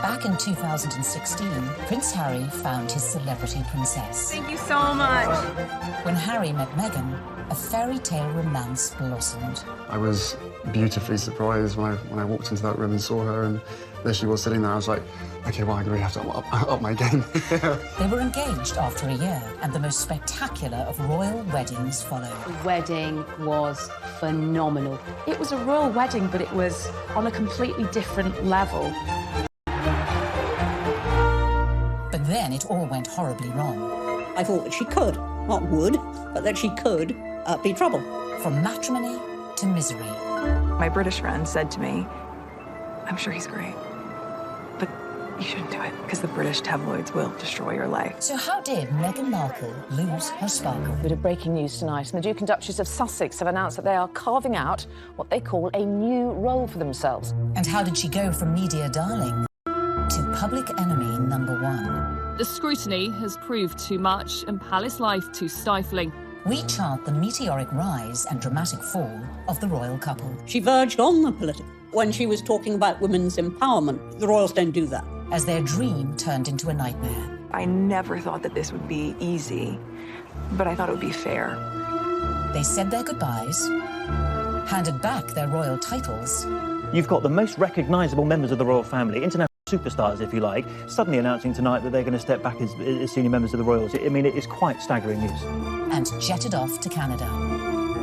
Back in 2016, Prince Harry found his celebrity princess. Thank you so much. When Harry met Meghan, a fairy tale romance blossomed. I was beautifully surprised when I walked into that room and saw her, and there she was sitting there. I was like, OK, well, I really have to up my game. They were engaged after a year, and the most spectacular of royal weddings followed. The wedding was phenomenal. It was a royal wedding, but it was on a completely different level. But then it all went horribly wrong. I thought that she could, not would, but that she could be trouble. From matrimony to misery. My British friend said to me, I'm sure he's great, but you shouldn't do it because the British tabloids will destroy your life. So how did Meghan Markle lose her sparkle? Bit of breaking news tonight. The Duke and Duchess of Sussex have announced that they are carving out what they call a new role for themselves. And how did she go from media darling to public enemy #1? The scrutiny has proved too much and palace life too stifling. We chart the meteoric rise and dramatic fall of the royal couple. She verged on the political when she was talking about women's empowerment. The royals don't do that. As their dream turned into a nightmare. I never thought that this would be easy, but I thought it would be fair. They said their goodbyes, handed back their royal titles. You've got the most recognisable members of the royal family, international superstars, if you like, suddenly announcing tonight that they're going to step back as senior members of the royals. I mean, it is quite staggering news. And jetted off to Canada.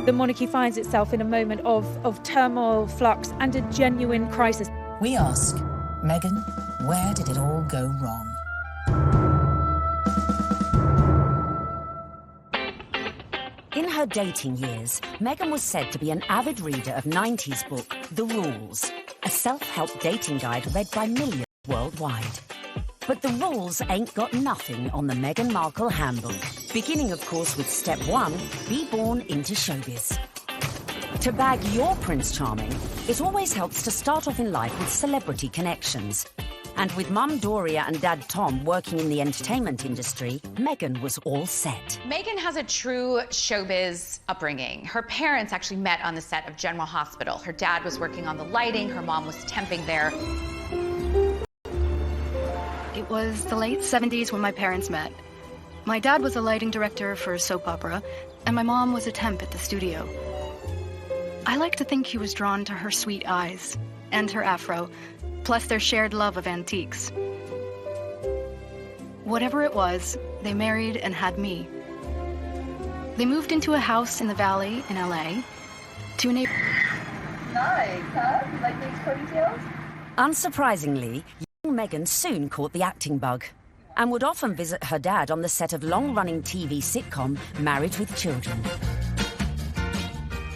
The monarchy finds itself in a moment of turmoil, flux, and a genuine crisis. We ask, Meghan, where did it all go wrong? In her dating years, Meghan was said to be an avid reader of 90s book, The Rules, a self-help dating guide read by millions worldwide. But the rules ain't got nothing on the Meghan Markle handbook. Beginning, of course, with step 1, be born into showbiz. To bag your Prince Charming, it always helps to start off in life with celebrity connections. And with Mum Doria and Dad Tom working in the entertainment industry, Meghan was all set. Meghan has a true showbiz upbringing. Her parents actually met on the set of General Hospital. Her dad was working on the lighting, her mom was temping there. It was the late 70s when my parents met. My dad was a lighting director for a soap opera, and my mom was a temp at the studio. I like to think he was drawn to her sweet eyes and her afro, plus their shared love of antiques. Whatever it was, they married and had me. They moved into a house in the Valley in LA to a neighbor. Nice, huh? You like these ponytails? Unsurprisingly, young Meghan soon caught the acting bug and would often visit her dad on the set of long-running TV sitcom Married with Children.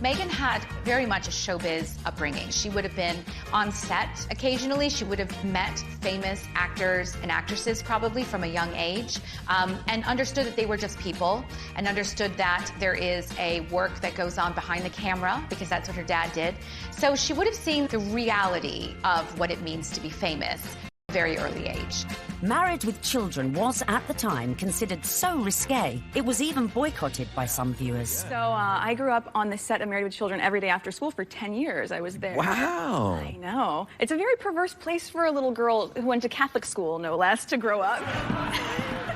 Meghan had very much a showbiz upbringing. She would have been on set occasionally. She would have met famous actors and actresses probably from a young age, and understood that they were just people, and understood that there is a work that goes on behind the camera, because that's what her dad did. So she would have seen the reality of what it means to be famous at a very early age. Married with Children was, at the time, considered so risque, it was even boycotted by some viewers. So I grew up on the set of Married with Children every day after school for 10 years. I was there. Wow. I know. It's a very perverse place for a little girl who went to Catholic school, no less, to grow up.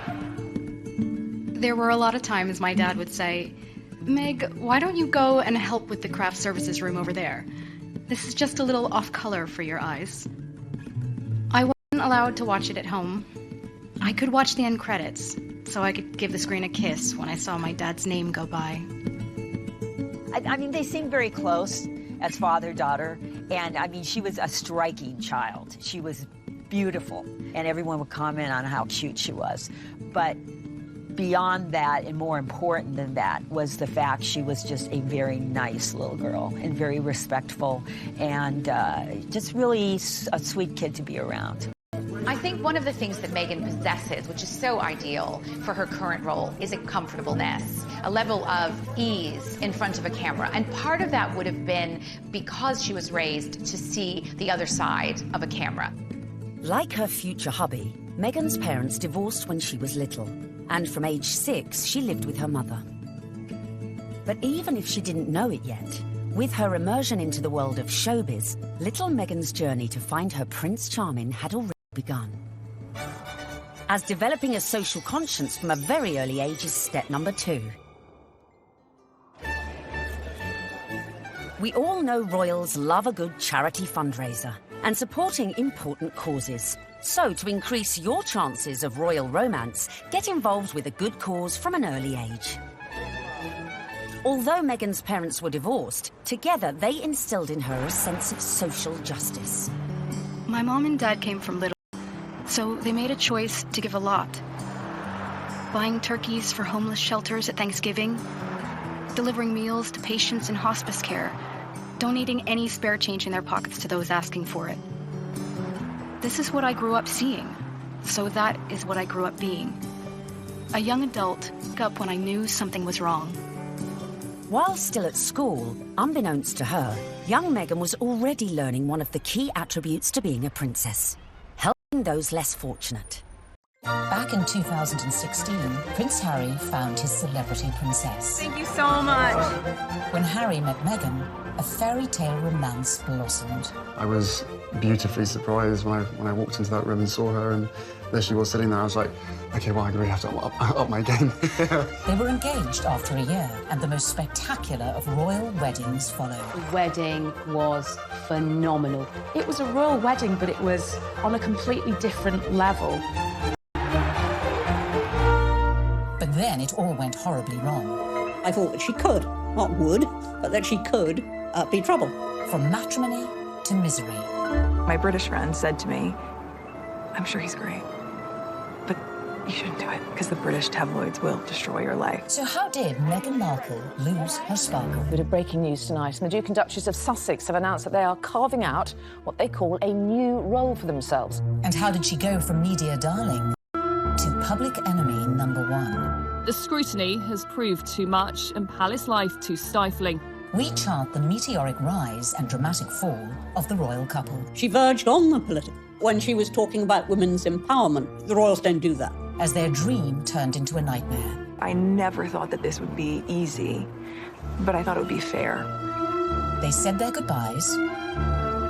There were a lot of times my dad would say, Meg, why don't you go and help with the craft services room over there? This is just a little off-color for your eyes. I wasn't allowed to watch it at home. I could watch the end credits, so I could give the screen a kiss when I saw my dad's name go by. I mean, they seem very close as father-daughter, and I mean, she was a striking child. She was beautiful, and everyone would comment on how cute she was. But beyond that, and more important than that, was the fact she was just a very nice little girl and very respectful, and just really a sweet kid to be around. I think one of the things that Meghan possesses, which is so ideal for her current role, is a comfortableness, a level of ease in front of a camera. And part of that would have been because she was raised to see the other side of a camera. Like her future hubby, Meghan's parents divorced when she was little, and from age 6, she lived with her mother. But even if she didn't know it yet, with her immersion into the world of showbiz, little Meghan's journey to find her Prince Charming had already begun. As developing a social conscience from a very early age is step number 2. We all know royals love a good charity fundraiser and supporting important causes. So, to increase your chances of royal romance, get involved with a good cause from an early age. Although Meghan's parents were divorced, together they instilled in her a sense of social justice. My mom and dad came from Little, so they made a choice to give a lot. Buying turkeys for homeless shelters at Thanksgiving, delivering meals to patients in hospice care, donating any spare change in their pockets to those asking for it. This is what I grew up seeing, so that is what I grew up being. A young adult woke up when I knew something was wrong. While still at school, unbeknownst to her, young Meghan was already learning one of the key attributes to being a princess: helping those less fortunate. Back in 2016, Prince Harry found his celebrity princess. Thank you so much. When Harry met Meghan, a fairy tale romance blossomed. I was beautifully surprised when I walked into that room and saw her, and there she was sitting there. I was like, okay, well, I really have to up my game. They were engaged after a year, and the most spectacular of royal weddings followed. The wedding was phenomenal. It was a royal wedding, but it was on a completely different level. But then it all went horribly wrong. I thought that she could, not would, but that she could be trouble. From matrimony to misery. My British friend said to me, I'm sure he's great, but you shouldn't do it because the British tabloids will destroy your life. So how did Meghan Markle lose her sparkle? Bit of breaking news tonight. And the Duke and Duchess of Sussex have announced that they are carving out what they call a new role for themselves. And how did she go from media darling to public enemy number 1? The scrutiny has proved too much and palace life too stifling. We chart the meteoric rise and dramatic fall of the royal couple. She verged on the political when she was talking about women's empowerment. The royals don't do that. As their dream turned into a nightmare. I never thought that this would be easy, but I thought it would be fair. They said their goodbyes,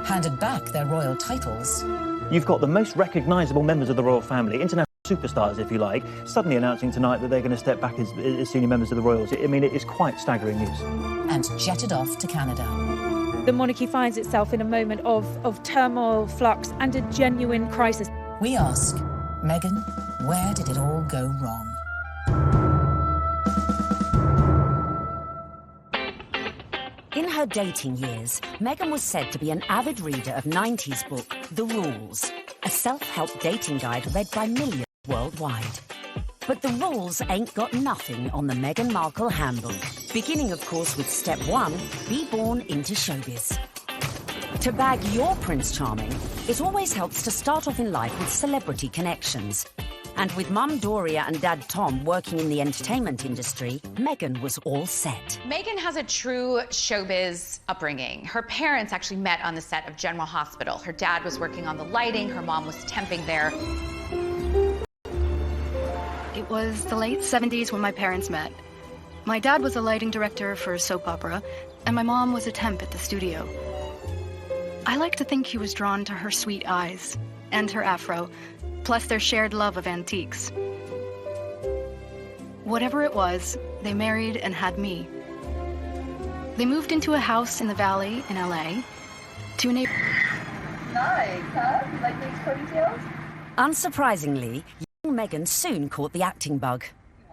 handed back their royal titles. You've got the most recognisable members of the royal family, international superstars, if you like, suddenly announcing tonight that they're going to step back as senior members of the royals. I mean, it is quite staggering news. And jetted off to Canada. The monarchy finds itself in a moment of turmoil, flux, and a genuine crisis. We ask, Meghan, where did it all go wrong? In her dating years, Meghan was said to be an avid reader of 90s book The Rules, a self-help dating guide read by millions worldwide. But the rules ain't got nothing on the Meghan Markle handbook. Beginning, of course, with step 1, be born into showbiz. To bag your Prince Charming, it always helps to start off in life with celebrity connections. And with Mum Doria and Dad Tom working in the entertainment industry, Meghan was all set. Meghan has a true showbiz upbringing. Her parents actually met on the set of General Hospital. Her dad was working on the lighting, her mom was temping there. It was the late 70s when my parents met. My dad was a lighting director for a soap opera, and my mom was a temp at the studio. I like to think he was drawn to her sweet eyes and her afro, plus their shared love of antiques. Whatever it was, they married and had me. They moved into a house in the Valley in LA to a neighbor. Nice, huh? You like these ponytails? Unsurprisingly, young Meghan soon caught the acting bug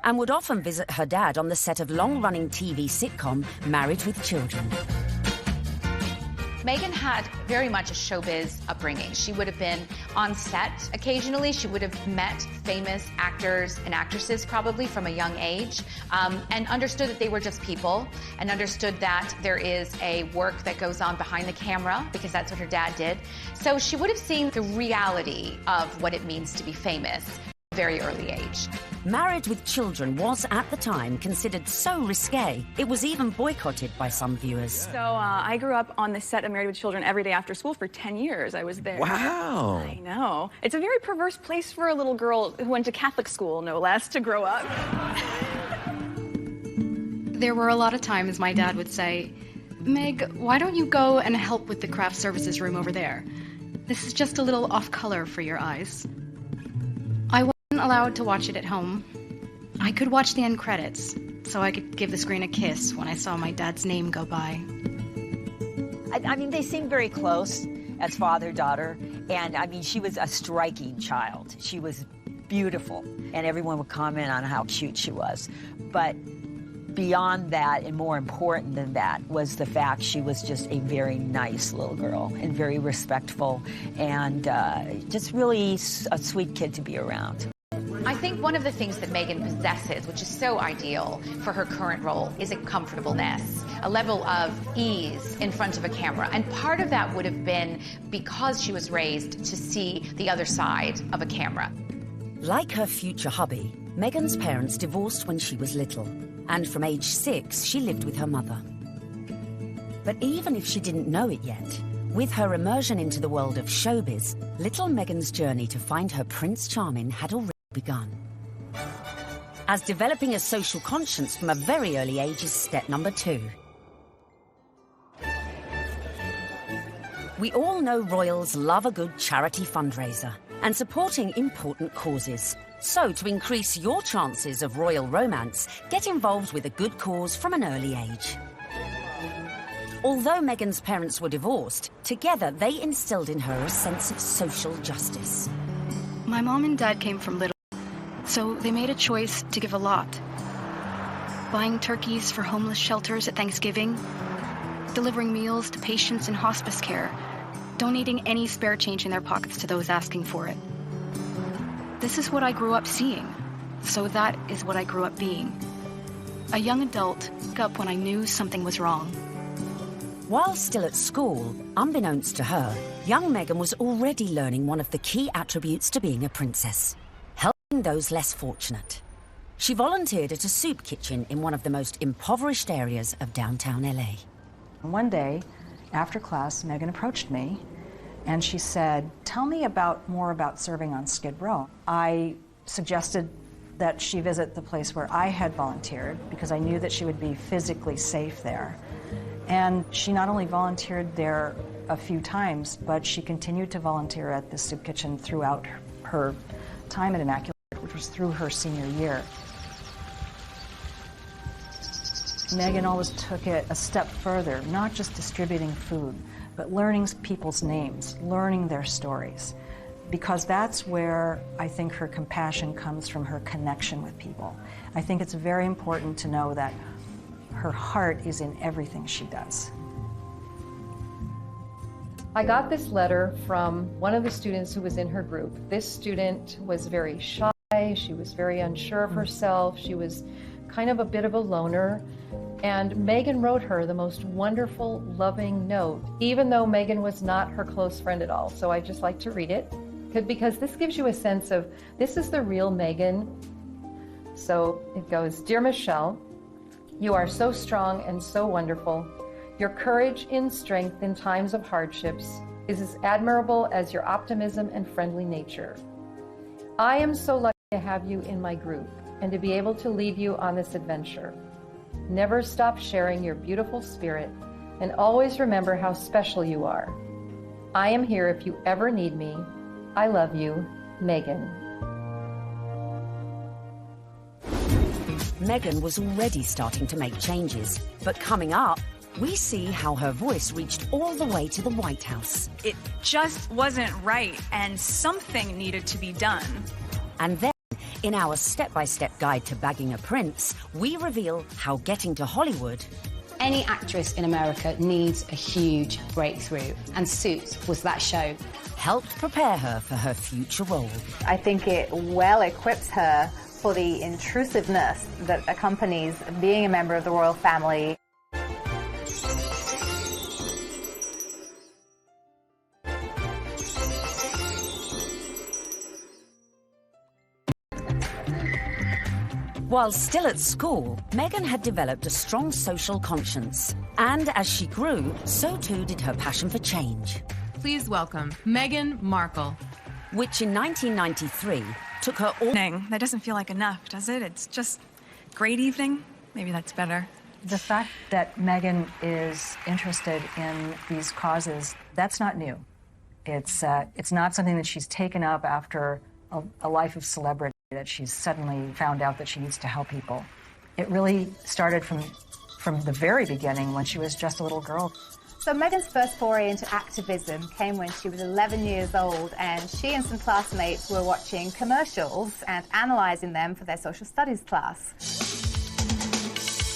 and would often visit her dad on the set of long-running TV sitcom Married with Children. Meghan had very much a showbiz upbringing. She would have been on set occasionally. She would have met famous actors and actresses probably from a young age, and understood that they were just people, and understood that there is a work that goes on behind the camera, because that's what her dad did. So she would have seen the reality of what it means to be famous at a very early age. Married with Children was, at the time, considered so risque, it was even boycotted by some viewers. So I grew up on the set of Married with Children every day after school for 10 years. I was there. Wow. I know. It's a very perverse place for a little girl who went to Catholic school, no less, to grow up. There were a lot of times my dad would say, Meg, why don't you go and help with the craft services room over there? This is just a little off color for your eyes. I wasn't allowed to watch it at home. I could watch the end credits, so I could give the screen a kiss when I saw my dad's name go by. I mean, they seemed very close as father-daughter, and I mean, she was a striking child. She was beautiful, and everyone would comment on how cute she was. But beyond that, and more important than that, was the fact she was just a very nice little girl and very respectful and just really a sweet kid to be around. I think one of the things that Meghan possesses, which is so ideal for her current role, is a comfortableness, a level of ease in front of a camera. And part of that would have been because she was raised to see the other side of a camera. Like her future hubby, Meghan's parents divorced when she was little, and from age 6, she lived with her mother. But even if she didn't know it yet, with her immersion into the world of showbiz, little Meghan's journey to find her Prince Charming had already begun. As developing a social conscience from a very early age is step number 2. We all know royals love a good charity fundraiser and supporting important causes. So, to increase your chances of royal romance, get involved with a good cause from an early age. Although Meghan's parents were divorced, together they instilled in her a sense of social justice. My mom and dad came from little, so they made a choice to give a lot. Buying turkeys for homeless shelters at Thanksgiving, delivering meals to patients in hospice care, donating any spare change in their pockets to those asking for it. This is what I grew up seeing, so that is what I grew up being. A young adult woke up when I knew something was wrong. While still at school, unbeknownst to her, young Meghan was already learning one of the key attributes to being a princess: helping those less fortunate. She volunteered at a soup kitchen in one of the most impoverished areas of downtown LA. One day, after class, Meghan approached me and she said, "Tell me more about serving on Skid Row." I suggested that she visit the place where I had volunteered because I knew that she would be physically safe there. And she not only volunteered there a few times, but she continued to volunteer at the soup kitchen throughout her time at Immaculate, which was through her senior year. Meghan always took it a step further, not just distributing food, but learning people's names, learning their stories, because that's where I think her compassion comes from, her connection with people. I think it's very important to know that her heart is in everything she does. I got this letter from one of the students who was in her group. This student was very shy, she was very unsure of herself, she was kind of a bit of a loner. And Meghan wrote her the most wonderful, loving note, even though Meghan was not her close friend at all. So I just like to read it, because this gives you a sense of, this is the real Meghan. So it goes, "Dear Michelle, you are so strong and so wonderful. Your courage in strength in times of hardships is as admirable as your optimism and friendly nature. I am so lucky to have you in my group and to be able to lead you on this adventure. Never stop sharing your beautiful spirit and always remember how special you are. I am here if you ever need me. I love you, Meghan." Meghan was already starting to make changes, but coming up, we see how her voice reached all the way to the White House. It just wasn't right, and something needed to be done. And then, in our step-by-step guide to bagging a prince, we reveal how getting to Hollywood... Any actress in America needs a huge breakthrough, and Suits was that show. ...helped prepare her for her future role. I think it well equips her for the intrusiveness that accompanies being a member of the royal family. While still at school, Meghan had developed a strong social conscience. And as she grew, so too did her passion for change. Please welcome Meghan Markle. Which in 1993 took her all... That doesn't feel like enough, does it? It's just great evening. Maybe that's better. The fact that Meghan is interested in these causes, that's not new. It's not something that she's taken up after a life of celebrity, that she's suddenly found out that she needs to help people. It really started from the very beginning, when she was just a little girl. So Meghan's first foray into activism came when she was 11 years old, and she and some classmates were watching commercials and analysing them for their social studies class.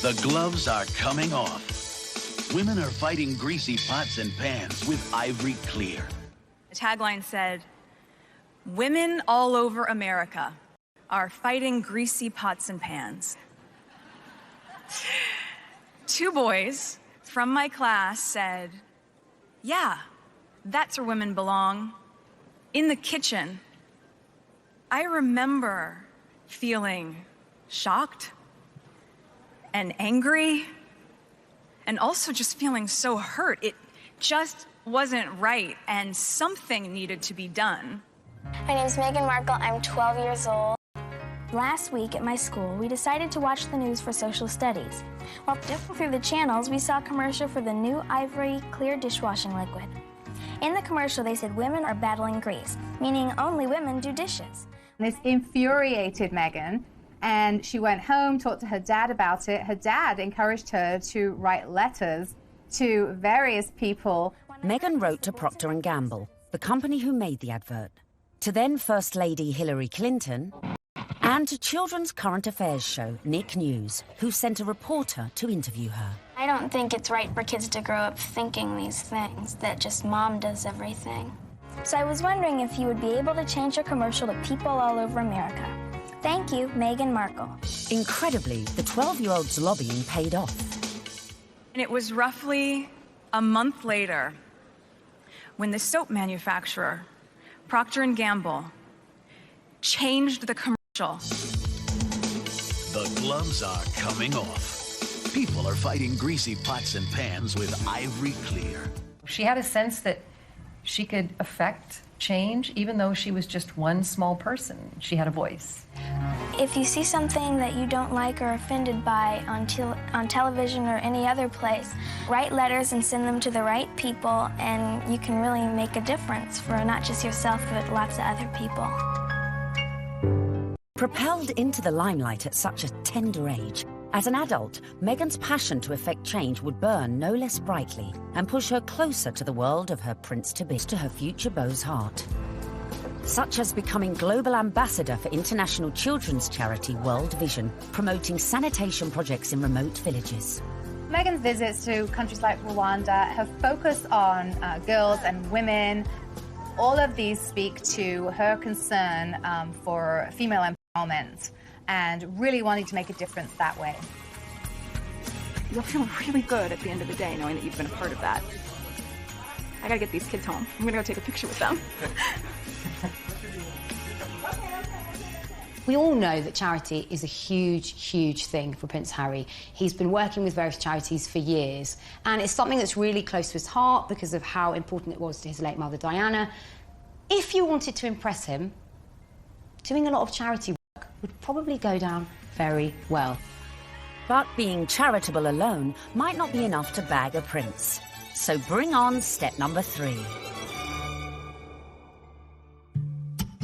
The gloves are coming off. Women are fighting greasy pots and pans with Ivory Clear. The tagline said, "Women all over America are fighting greasy pots and pans." 2 boys from my class said, "Yeah, that's where women belong, in the kitchen." I remember feeling shocked and angry, and also just feeling so hurt. It just wasn't right, and something needed to be done. My name's Meghan Markle. I'm 12 years old. Last week at my school, we decided to watch the news for social studies. While flipping through the channels, we saw a commercial for the new Ivory Clear dishwashing liquid. In the commercial, they said women are battling grease, meaning only women do dishes. This infuriated Meghan, and she went home, talked to her dad about it. Her dad encouraged her to write letters to various people. Meghan wrote to Procter & Gamble, the company who made the advert, to then First Lady Hillary Clinton, and to children's current affairs show Nick News, who sent a reporter to interview her. I don't think it's right for kids to grow up thinking these things, that just mom does everything. So I was wondering if you would be able to change your commercial to people all over America. Thank you, Meghan Markle. Incredibly, the 12-year-old's lobbying paid off. And it was roughly a month later when the soap manufacturer, Procter & Gamble, changed the commercial. The gloves are coming off. People are fighting greasy pots and pans with Ivory Clear. She had a sense that she could affect change, even though she was just one small person. She had a voice. If you see something that you don't like or are offended by on television or any other place, write letters and send them to the right people, and you can really make a difference for not just yourself, but lots of other people. Propelled into the limelight at such a tender age, as an adult, Meghan's passion to effect change would burn no less brightly and push her closer to the world of her prince-to-be, to her future beau's heart. Such as becoming global ambassador for international children's charity World Vision, promoting sanitation projects in remote villages. Meghan's visits to countries like Rwanda have focused on girls and women. All of these speak to her concern for female empowerment and really wanting to make a difference that way. You'll feel really good at the end of the day knowing that you've been a part of that. I gotta get these kids home. I'm gonna go take a picture with them. We all know that charity is a huge, huge thing for Prince Harry. He's been working with various charities for years, and it's something that's really close to his heart because of how important it was to his late mother, Diana. If you wanted to impress him, doing a lot of charity work would probably go down very well. But being charitable alone might not be enough to bag a prince. So bring on step number 3.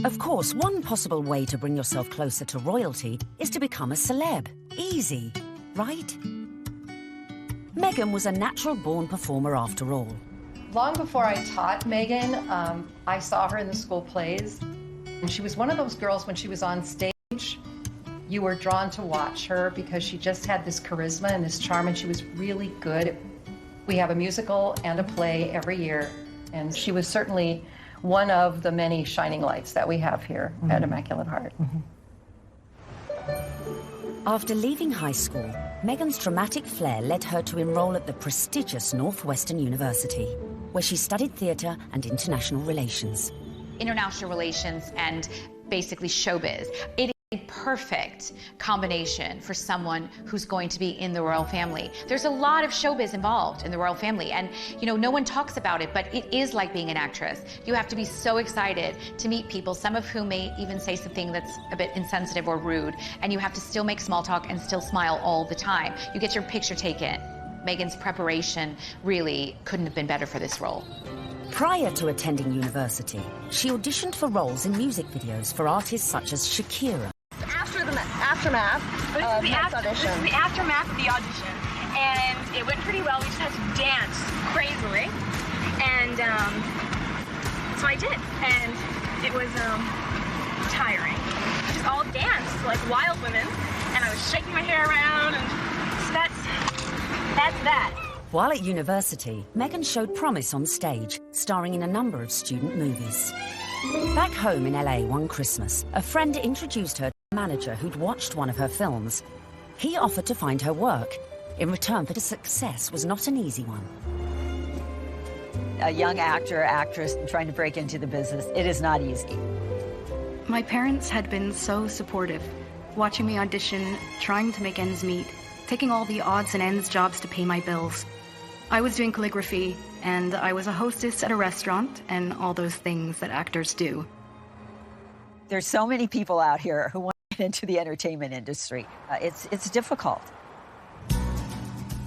Of course, one possible way to bring yourself closer to royalty is to become a celeb. Easy, right? Meghan was a natural-born performer after all. Long before I taught Meghan, I saw her in the school plays. And she was one of those girls, when she was on stage, you were drawn to watch her because she just had this charisma and this charm, and she was really good. We have a musical and a play every year, and she was certainly one of the many shining lights that we have here at Immaculate Heart. After leaving high school, Meghan's dramatic flair led her to enroll at the prestigious Northwestern University, where she studied theatre and international relations. International relations and basically showbiz. It is a perfect combination for someone who's going to be in the royal family. There's a lot of showbiz involved in the royal family, and you know, no one talks about it, but it is like being an actress. You have to be so excited to meet people, some of whom may even say something that's a bit insensitive or rude, and you have to still make small talk and still smile all the time. You get your picture taken. Meghan's preparation really couldn't have been better for this role. Prior to attending university, she auditioned for roles in music videos for artists such as Shakira. After the aftermath of the audition. This is the aftermath of the audition, and it went pretty well. We just had to dance crazily, and so I did, and it was tiring. We just all danced like wild women, and I was shaking my hair around, and so that's that. While at university, Meghan showed promise on stage, starring in a number of student movies. Back home in LA one Christmas, a friend introduced her to a manager who'd watched one of her films. He offered to find her work, in return for the success was not an easy one. A young actor, actress trying to break into the business, it is not easy. My parents had been so supportive, watching me audition, trying to make ends meet, taking all the odds and ends jobs to pay my bills. I was doing calligraphy, and I was a hostess at a restaurant, and all those things that actors do. There's so many people out here who want to get into the entertainment industry. It's difficult.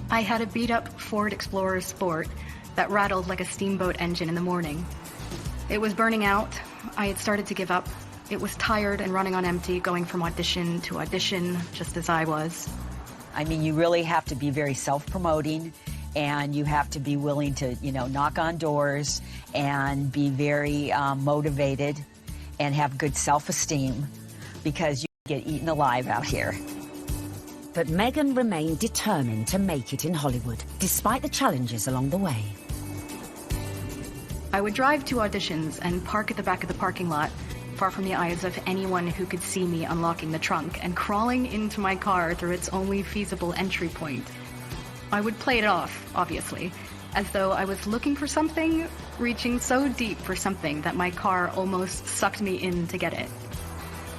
I had a beat-up Ford Explorer Sport that rattled like a steamboat engine in the morning. It was burning out. I had started to give up. It was tired and running on empty, going from audition to audition, just as I was. I mean, you really have to be very self-promoting, and you have to be willing to, knock on doors and be very motivated and have good self-esteem, because you get eaten alive out here. But Meghan remained determined to make it in Hollywood, despite the challenges along the way. I would drive to auditions and park at the back of the parking lot, far from the eyes of anyone who could see me unlocking the trunk and crawling into my car through its only feasible entry point. I would play it off, obviously, as though I was looking for something, reaching so deep for something that my car almost sucked me in to get it.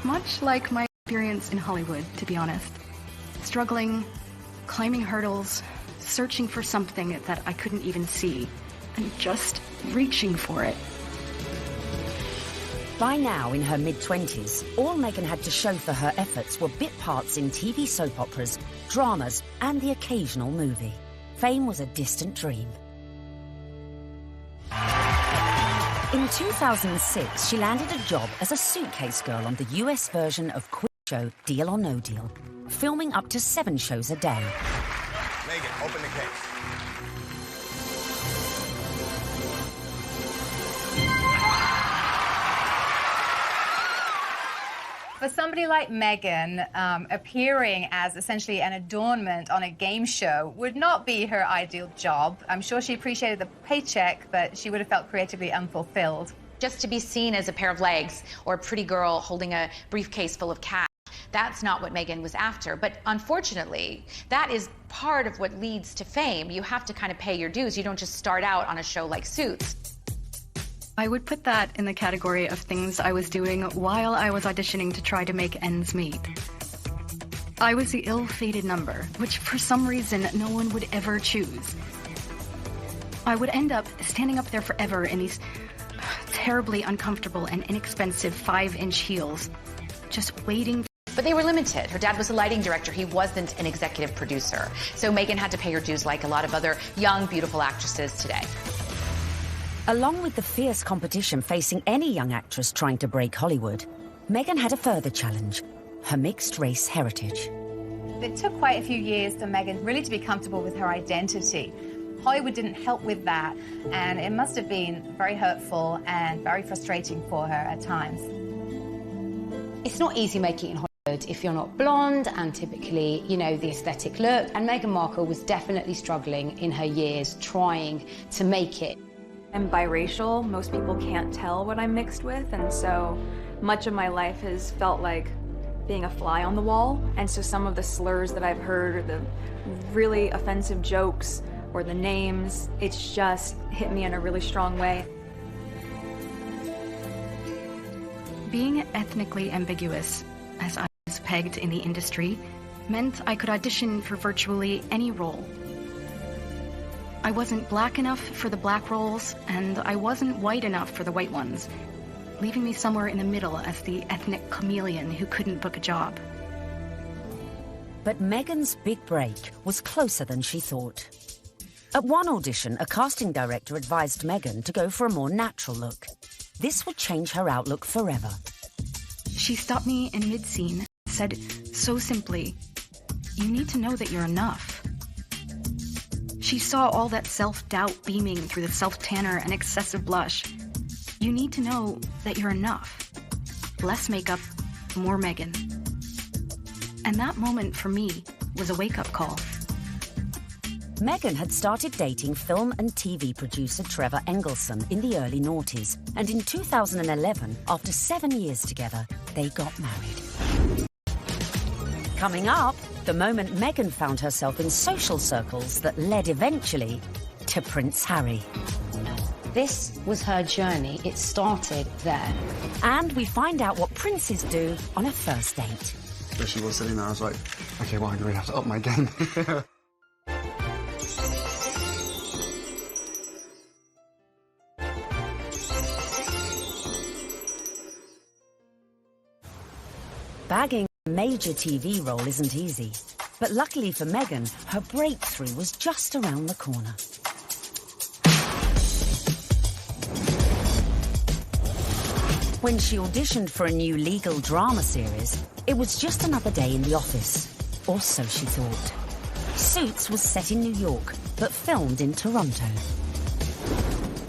Much like my experience in Hollywood, to be honest. Struggling, climbing hurdles, searching for something that I couldn't even see, and just reaching for it. By now, in her mid-20s, all Meghan had to show for her efforts were bit parts in TV soap operas, dramas, and the occasional movie. Fame was a distant dream. In 2006, she landed a job as a suitcase girl on the US version of quiz show Deal or No Deal, filming up to 7 shows a day. Meghan, open the case. For somebody like Meghan, appearing as essentially an adornment on a game show would not be her ideal job. I'm sure she appreciated the paycheck, but she would have felt creatively unfulfilled. Just to be seen as a pair of legs or a pretty girl holding a briefcase full of cash, that's not what Meghan was after. But unfortunately, that is part of what leads to fame. You have to kind of pay your dues. You don't just start out on a show like Suits. I would put that in the category of things I was doing while I was auditioning to try to make ends meet. I was the ill-fated number, which for some reason no one would ever choose. I would end up standing up there forever in these terribly uncomfortable and inexpensive 5-inch heels, just waiting. But they were limited. Her dad was a lighting director. He wasn't an executive producer. So Meghan had to pay her dues like a lot of other young, beautiful actresses today. Along with the fierce competition facing any young actress trying to break Hollywood, Meghan had a further challenge, her mixed-race heritage. It took quite a few years for Meghan really to be comfortable with her identity. Hollywood didn't help with that, and it must have been very hurtful and very frustrating for her at times. It's not easy making it in Hollywood if you're not blonde and typically, the aesthetic look. And Meghan Markle was definitely struggling in her years trying to make it. I'm biracial. Most people can't tell what I'm mixed with, and so much of my life has felt like being a fly on the wall. And so some of the slurs that I've heard, or the really offensive jokes, or the names, it's just hit me in a really strong way. Being ethnically ambiguous, as I was pegged in the industry, meant I could audition for virtually any role. I wasn't black enough for the black roles, and I wasn't white enough for the white ones, leaving me somewhere in the middle as the ethnic chameleon who couldn't book a job. But Meghan's big break was closer than she thought. At one audition, a casting director advised Meghan to go for a more natural look. This would change her outlook forever. She stopped me in mid-scene and said so simply, "You need to know that you're enough." She saw all that self-doubt beaming through the self-tanner and excessive blush. You need to know that you're enough. Less makeup, more Meghan. And that moment for me was a wake-up call. Meghan had started dating film and TV producer Trevor Engelson in the early noughties, and in 2011, after 7 years together, they got married. Coming up, the moment Meghan found herself in social circles that led eventually to Prince Harry. This was her journey. It started there. And we find out what princes do on a first date. Where she was sitting there, I was like, okay, well, I really have to up my game. Bagging a major TV role isn't easy. But luckily for Meghan, her breakthrough was just around the corner. When she auditioned for a new legal drama series, it was just another day in the office. Or so she thought. Suits was set in New York, but filmed in Toronto.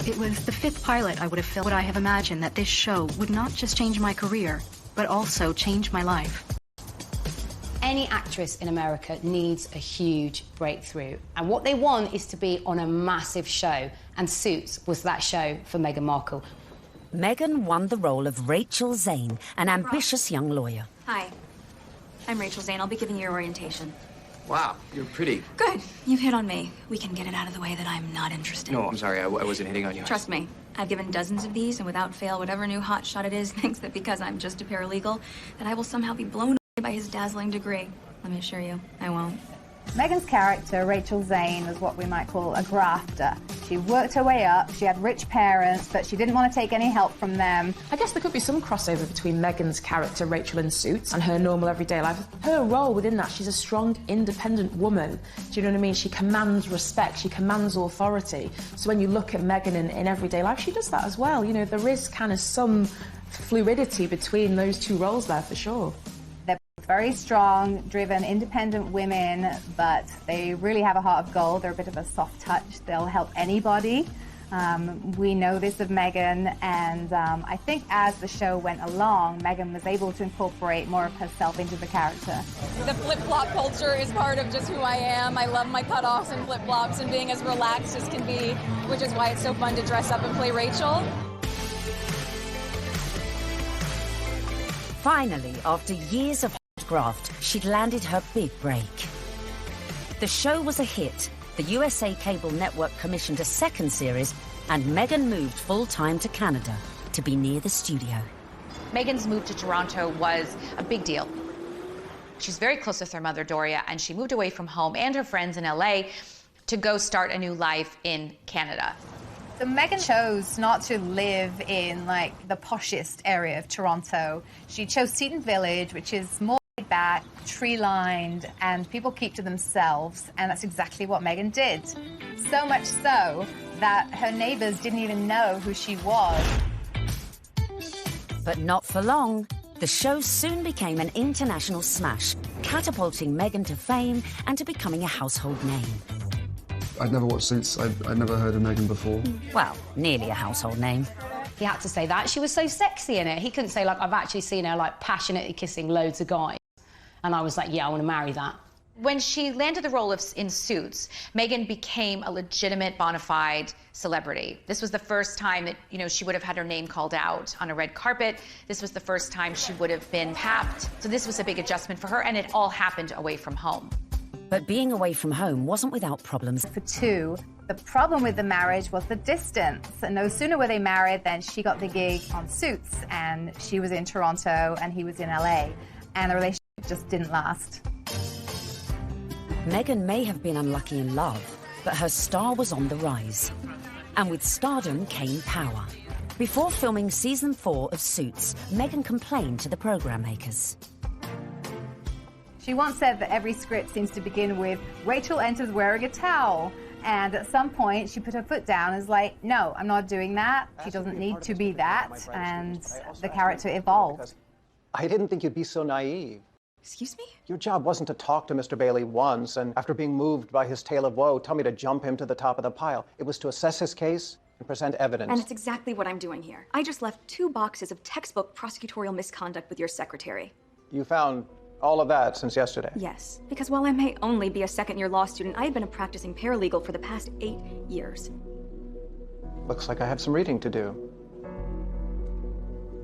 It was the 5th pilot I would have filmed. Would I have imagined that this show would not just change my career, but also change my life? Any actress in America needs a huge breakthrough. And what they want is to be on a massive show. And Suits was that show for Meghan Markle. Meghan won the role of Rachel Zane, an ambitious young lawyer. Hi, I'm Rachel Zane. I'll be giving you your orientation. Wow, you're pretty. Good. You've hit on me. We can get it out of the way that I'm not interested. No, I'm sorry. I wasn't hitting on you. Trust me. I've given dozens of these, and without fail, whatever new hotshot it is thinks that because I'm just a paralegal, that I will somehow be blown away by his dazzling degree. Let me assure you, I won't. Meghan's character, Rachel Zane, was what we might call a grafter. She worked her way up, she had rich parents, but she didn't want to take any help from them. I guess there could be some crossover between Meghan's character, Rachel in Suits, and her normal everyday life. Her role within that, she's a strong, independent woman. Do you know what I mean? She commands respect, she commands authority. So when you look at Meghan in everyday life, she does that as well. You know, there is kind of some fluidity between those two roles there, for sure. Very strong, driven, independent women, but they really have a heart of gold. They're a bit of a soft touch. They'll help anybody. We know this of Meghan, and I think as the show went along, Meghan was able to incorporate more of herself into the character. The flip-flop culture is part of just who I am. I love my cutoffs and flip-flops and being as relaxed as can be, which is why it's so fun to dress up and play Rachel. Finally, after years of graft, she'd landed her big break. The show was a hit. The USA Cable Network commissioned a second series, and Meghan moved full-time to Canada to be near the studio. Meghan's move to Toronto was a big deal. She's very close with her mother, Doria, and she moved away from home and her friends in LA to go start a new life in Canada. So Meghan chose not to live in, like, the poshest area of Toronto. She chose Seton Village, which is more back, tree-lined, and people keep to themselves, and that's exactly what Meghan did. So much so that her neighbors didn't even know who she was. But not for long. The show soon became an international smash, catapulting Meghan to fame and to becoming a household name. I'd never watched Suits. I'd never heard of Meghan before. Well, nearly a household name. He had to say that. She was so sexy in it. He couldn't say, like, I've actually seen her, like, passionately kissing loads of guys. And I was like, yeah, I want to marry that. When she landed the role in Suits, Meghan became a legitimate, bona fide celebrity. This was the first time that, you know, she would have had her name called out on a red carpet. This was the first time she would have been tapped. So this was a big adjustment for her, and it all happened away from home. But being away from home wasn't without problems. For two, the problem with the marriage was the distance. And no sooner were they married than she got the gig on Suits, and she was in Toronto and he was in LA. And the relationship just didn't last. Meghan may have been unlucky in love, but her star was on the rise. And with stardom came power. Before filming season 4 of Suits, Meghan complained to the program makers. She once said that every script seems to begin with, Rachel enters wearing a towel. And at some point, she put her foot down and was like, no, I'm not doing that. She doesn't need to be that. And the character evolved. I didn't think you'd be so naive. Excuse me? Your job wasn't to talk to Mr. Bailey once and, after being moved by his tale of woe, tell me to jump him to the top of the pile. It was to assess his case and present evidence. And it's exactly what I'm doing here. I just left 2 boxes of textbook prosecutorial misconduct with your secretary. You found all of that since yesterday? Yes, because while I may only be a second-year law student, I have been a practicing paralegal for the past 8 years. Looks like I have some reading to do.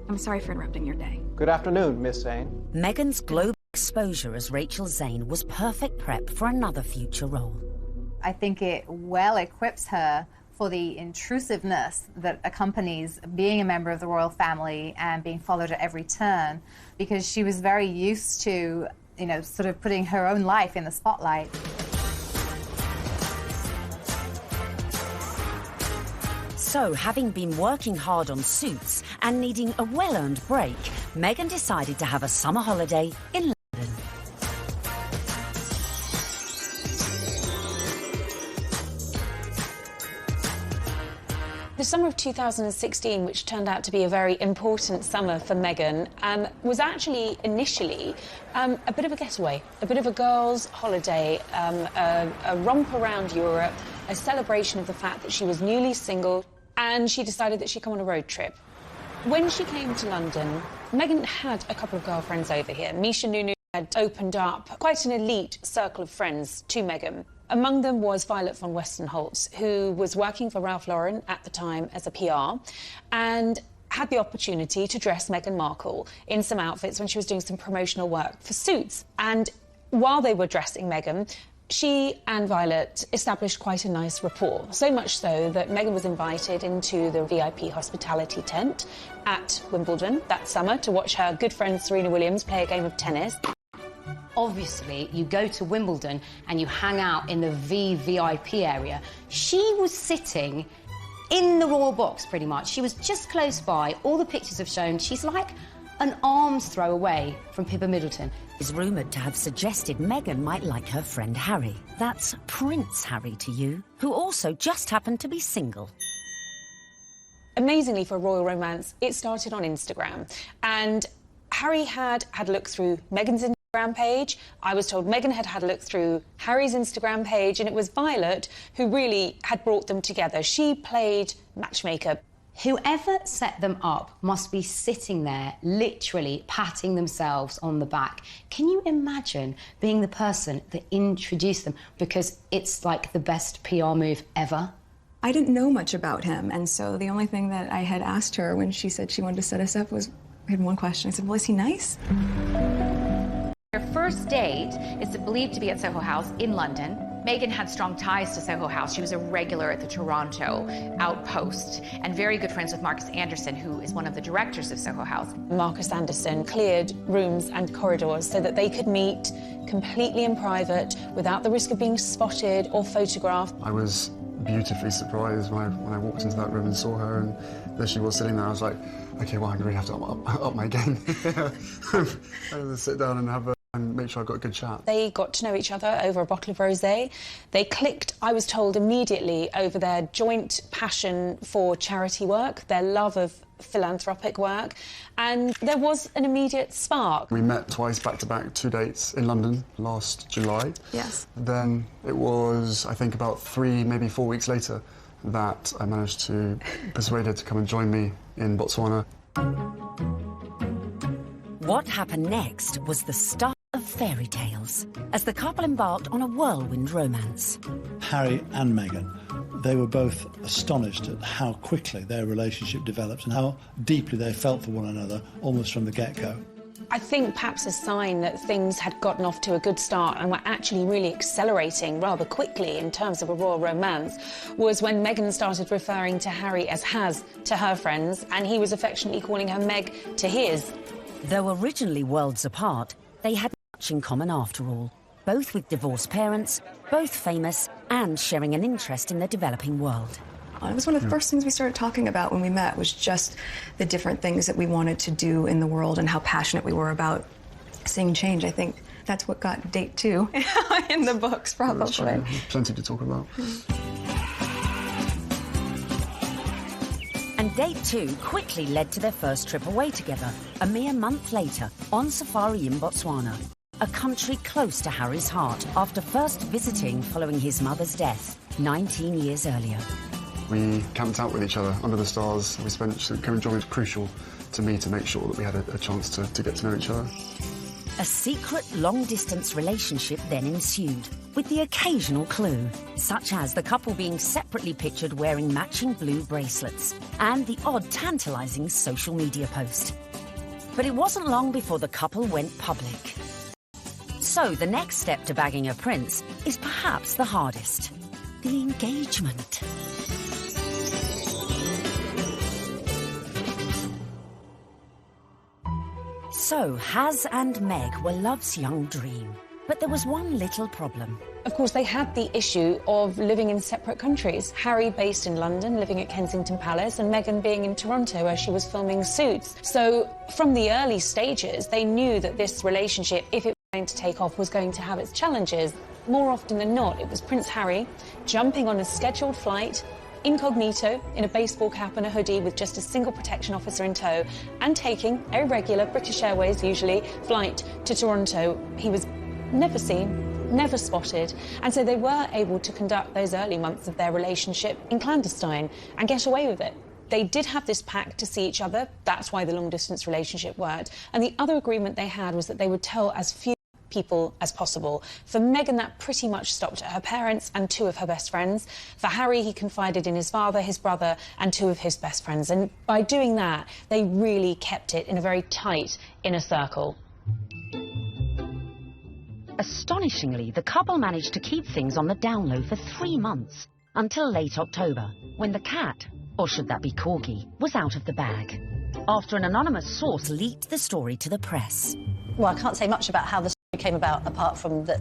I'm sorry for interrupting your day. Good afternoon, Miss Zane. Meghan's global exposure as Rachel Zane was perfect prep for another future role. I think it well equips her for the intrusiveness that accompanies being a member of the royal family and being followed at every turn, because she was very used to, you know, sort of putting her own life in the spotlight. So, having been working hard on Suits and needing a well-earned break, Meghan decided to have a summer holiday in London. The summer of 2016, which turned out to be a very important summer for Meghan, was actually initially a bit of a getaway, a bit of a girls' holiday, a romp around Europe, a celebration of the fact that she was newly single, and she decided that she'd come on a road trip. When she came to London, Meghan had a couple of girlfriends over here. Misha Nunu had opened up quite an elite circle of friends to Meghan. Among them was Violet von Westenholz, who was working for Ralph Lauren at the time as a PR, and had the opportunity to dress Meghan Markle in some outfits when she was doing some promotional work for Suits. And while they were dressing Meghan, she and Violet established quite a nice rapport, so much so that Meghan was invited into the VIP hospitality tent at Wimbledon that summer to watch her good friend Serena Williams play a game of tennis. Obviously, you go to Wimbledon and you hang out in the VVIP area. She was sitting in the royal box, pretty much. She was just close by. All the pictures have shown she's like an arm's throw away from Pippa Middleton. Is rumoured to have suggested Meghan might like her friend Harry. That's Prince Harry to you, who also just happened to be single. Amazingly, for a royal romance, it started on Instagram. And Harry had a look through Meghan's Instagram page. I was told Meghan had a look through Harry's Instagram page, and it was Violet who really had brought them together. She played matchmaker. Whoever set them up must be sitting there, literally patting themselves on the back. Can you imagine being the person that introduced them? Because it's like the best PR move ever. I didn't know much about him, and so the only thing that I had asked her when she said she wanted to set us up was, I had one question. I said, well, is he nice? Their first date is believed to be at Soho House in London. Meghan had strong ties to Soho House. She was a regular at the Toronto outpost and very good friends with Marcus Anderson, who is one of the directors of Soho House. Marcus Anderson cleared rooms and corridors so that they could meet completely in private without the risk of being spotted or photographed. I was beautifully surprised when I walked into that room and saw her, and there she was sitting there. I was like, okay, well, I'm going to have to up my game. I had to sit down and make sure I got a good chat. They got to know each other over a bottle of rosé. They clicked, I was told, immediately over their joint passion for charity work, their love of philanthropic work, and there was an immediate spark. We met twice back-to-back, 2 dates in London last July. Yes. Then it was, I think, about 3, maybe 4 weeks later that I managed to persuade her to come and join me in Botswana. What happened next was the start of fairy tales, as the couple embarked on a whirlwind romance. Harry and Meghan, they were both astonished at how quickly their relationship developed and how deeply they felt for one another, almost from the get-go. I think perhaps a sign that things had gotten off to a good start and were actually really accelerating rather quickly in terms of a royal romance was when Meghan started referring to Harry as Has to her friends, and he was affectionately calling her Meg to his. Though originally worlds apart, they had much in common after all, both with divorced parents, both famous, and sharing an interest in the developing world. It was one of the first things we started talking about when we met, was just the different things that we wanted to do in the world and how passionate we were about seeing change. I think that's what got date 2 in the books, probably. Plenty to talk about. And date 2 quickly led to their first trip away together, a mere month later, on safari in Botswana, a country close to Harry's heart after first visiting following his mother's death 19 years earlier. We camped out with each other under the stars. We spent co-enjoyment. Was crucial to me to make sure that we had a chance to get to know each other. A secret long-distance relationship then ensued, with the occasional clue, such as the couple being separately pictured wearing matching blue bracelets, and the odd tantalising social media post. But it wasn't long before the couple went public. So the next step to bagging a prince is perhaps the hardest: the engagement. So Haz and Meg were love's young dream. But there was one little problem. Of course, they had the issue of living in separate countries. Harry based in London, living at Kensington Palace, and Meghan being in Toronto, where she was filming Suits. So from the early stages, they knew that this relationship, if it was going to take off, was going to have its challenges. More often than not, it was Prince Harry jumping on a scheduled flight, incognito, in a baseball cap and a hoodie with just a single protection officer in tow, and taking a regular British Airways, usually, flight to Toronto. He was never seen, never spotted, and so they were able to conduct those early months of their relationship in clandestine and get away with it. They did have this pact to see each other. That's why the long-distance relationship worked. And the other agreement they had was that they would tell as few people as possible. For Meghan, that pretty much stopped at her parents and 2 of her best friends. For Harry, he confided in his father, his brother, and 2 of his best friends. And by doing that, they really kept it in a very tight inner circle. Astonishingly, the couple managed to keep things on the down low for 3 months, until late October, when the cat, or should that be corgi, was out of the bag, after an anonymous source leaked the story to the press. Well, I can't say much about how the story came about, apart from that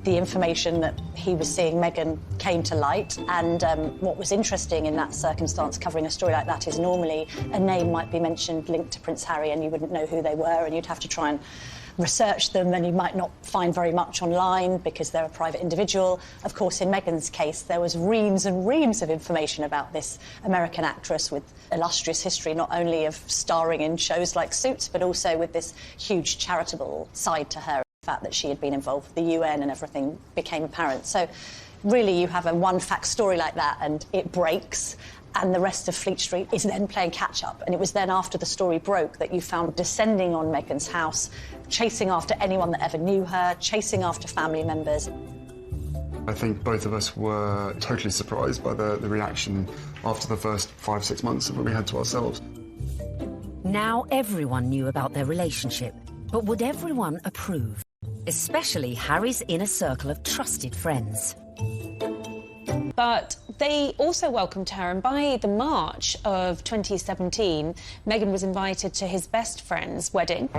the information that he was seeing Meghan came to light. And what was interesting in that circumstance, covering a story like that, is normally a name might be mentioned linked to Prince Harry and you wouldn't know who they were, and you'd have to try and research them, and you might not find very much online because they're a private individual. Of course, in Meghan's case, there was reams and reams of information about this American actress with illustrious history, not only of starring in shows like Suits, but also with this huge charitable side to her. The fact that she had been involved with the UN and everything became apparent. So really, you have a one-fact story like that and it breaks, and the rest of Fleet Street is then playing catch-up. And it was then after the story broke that you found descending on Meghan's house, chasing after anyone that ever knew her, chasing after family members. I think both of us were totally surprised by the reaction after the first 5-6 months that we had to ourselves. Now everyone knew about their relationship, but would everyone approve? Especially Harry's inner circle of trusted friends. But they also welcomed her, and by the March of 2017, Meghan was invited to his best friend's wedding.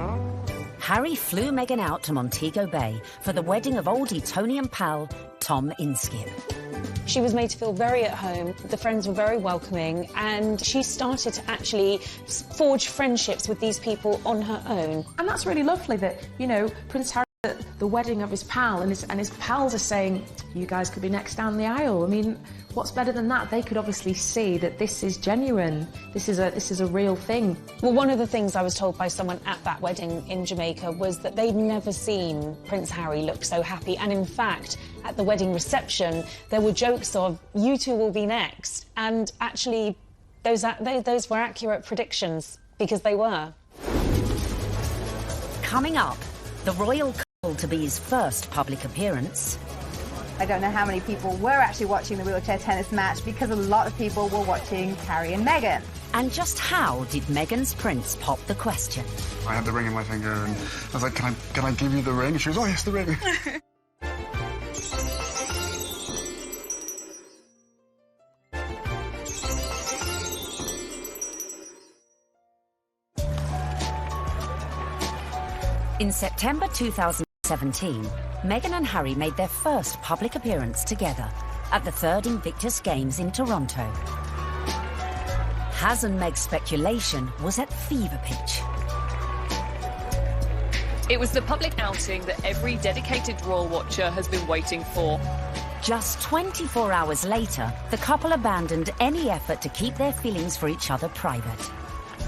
Harry flew Meghan out to Montego Bay for the wedding of old Etonian pal Tom Inskip. She was made to feel very at home, the friends were very welcoming, and she started to actually forge friendships with these people on her own. And that's really lovely that, you know, Prince Harry at the wedding of his pal, and his pals are saying, you guys could be next down the aisle. I mean, what's better than that? They could obviously see that this is genuine. This is a real thing. Well, one of the things I was told by someone at that wedding in Jamaica was that they'd never seen Prince Harry look so happy. And in fact, at the wedding reception, there were jokes of, you two will be next. And actually, those were accurate predictions, because they were. Coming up, the royal couple to be his first public appearance. I don't know how many people were actually watching the wheelchair tennis match, because a lot of people were watching Harry and Meghan. And just how did Meghan's prince pop the question? I had the ring in my finger and I was like, can I give you the ring? And she was, oh yes, the ring. In September 2017, Meghan and Harry made their first public appearance together at the 3rd Invictus Games in Toronto. Haz and Meg's speculation was at fever pitch. It was the public outing that every dedicated royal watcher has been waiting for. Just 24 hours later, the couple abandoned any effort to keep their feelings for each other private.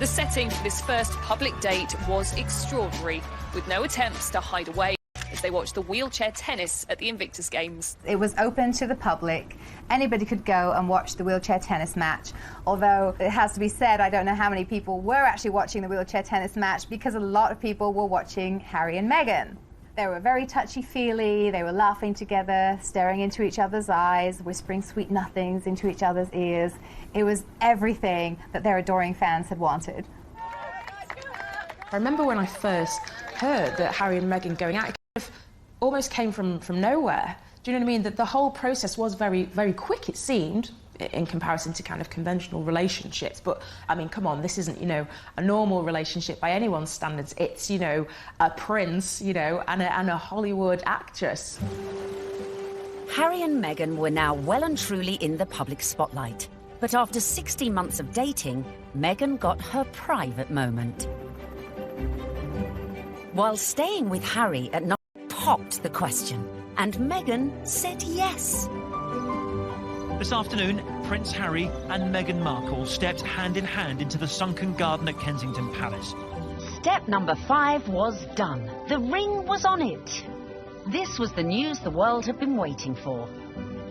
The setting for this first public date was extraordinary, with no attempts to hide away as they watched the wheelchair tennis at the Invictus Games. It was open to the public. Anybody could go and watch the wheelchair tennis match. Although it has to be said, I don't know how many people were actually watching the wheelchair tennis match because a lot of people were watching Harry and Meghan. They were very touchy-feely, they were laughing together, staring into each other's eyes, whispering sweet nothings into each other's ears. It was everything that their adoring fans had wanted. I remember when I first heard that Harry and Meghan going out, it kind of almost came from nowhere. Do you know what I mean? That the whole process was very, very quick, it seemed, in comparison to kind of conventional relationships. But, I mean, come on, this isn't, you know, a normal relationship by anyone's standards. It's, you know, a prince, you know, and a Hollywood actress. Harry and Meghan were now well and truly in the public spotlight. But after 16 months of dating, Meghan got her private moment. While staying with Harry at night, popped the question, and Meghan said yes. This afternoon, Prince Harry and Meghan Markle stepped hand in hand into the sunken garden at Kensington Palace. Step number 5 was done. The ring was on it. This was the news the world had been waiting for.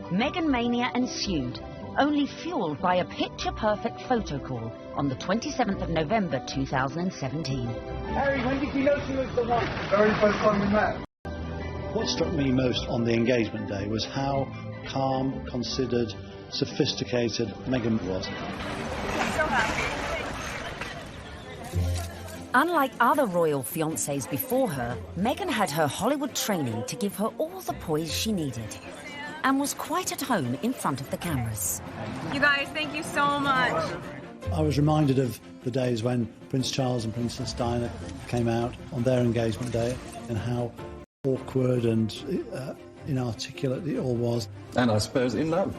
Meghan mania ensued, only fueled by a picture-perfect photo call on the 27th of November 2017. Harry, when did you know she was the one? The very first time we met. What struck me most on the engagement day was how calm, considered, sophisticated Meghan was. So happy. Unlike other royal fiancés before her, Meghan had her Hollywood training to give her all the poise she needed, and was quite at home in front of the cameras. You guys, thank you so much. I was reminded of the days when Prince Charles and Princess Diana came out on their engagement day, and how awkward and inarticulate it all was. And I suppose in love.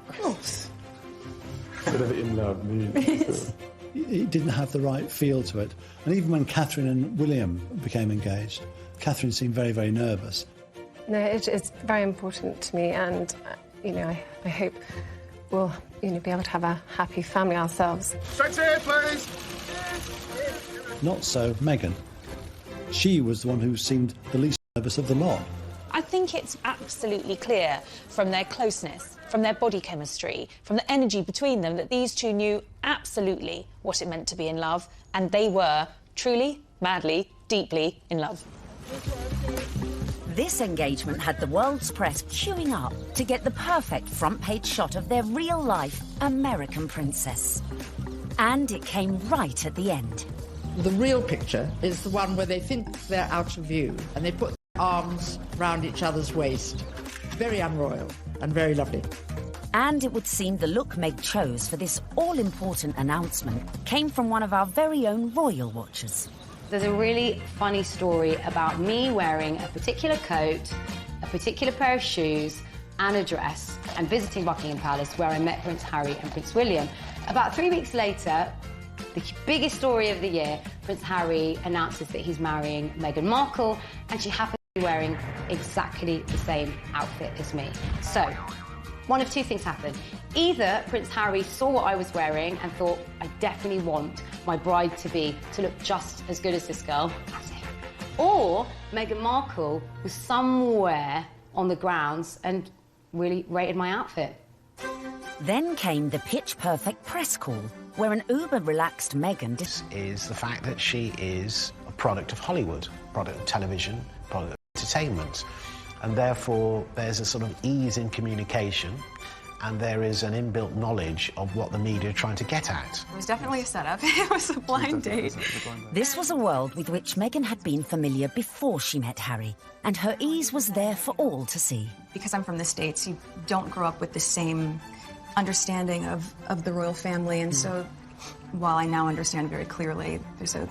Of course. Whatever in love means. It didn't have the right feel to it. And even when Catherine and William became engaged, Catherine seemed very, very nervous. No, it's very important to me, and, you know, I hope we'll, you know, be able to have a happy family ourselves. Straight here, please! Not so Meghan. She was the one who seemed the least nervous of the lot. I think it's absolutely clear from their closeness, from their body chemistry, from the energy between them, that these two knew absolutely what it meant to be in love, and they were truly, madly, deeply in love. This engagement had the world's press queuing up to get the perfect front-page shot of their real-life American princess. And it came right at the end. The real picture is the one where they think they're out of view and they put their arms round each other's waist. Very unroyal and very lovely. And it would seem the look Meg chose for this all-important announcement came from one of our very own royal watchers. There's a really funny story about me wearing a particular coat, a particular pair of shoes and a dress and visiting Buckingham Palace, where I met Prince Harry and Prince William. About 3 weeks later, the biggest story of the year, Prince Harry announces that he's marrying Meghan Markle, and she happens to be wearing exactly the same outfit as me. So, one of two things happened. Either Prince Harry saw what I was wearing and thought, I definitely want my bride-to-be to look just as good as this girl, or Meghan Markle was somewhere on the grounds and really rated my outfit. Then came the pitch-perfect press call, where an uber-relaxed Meghan... is the fact that she is a product of Hollywood, product of television, product of entertainment. And therefore, there's a sort of ease in communication, and there is an inbuilt knowledge of what the media are trying to get at. It was definitely a setup. It was a blind date. This was a world with which Meghan had been familiar before she met Harry, and her ease was there for all to see. Because I'm from the States, you don't grow up with the same understanding of the royal family, and so while I now understand very clearly, there's a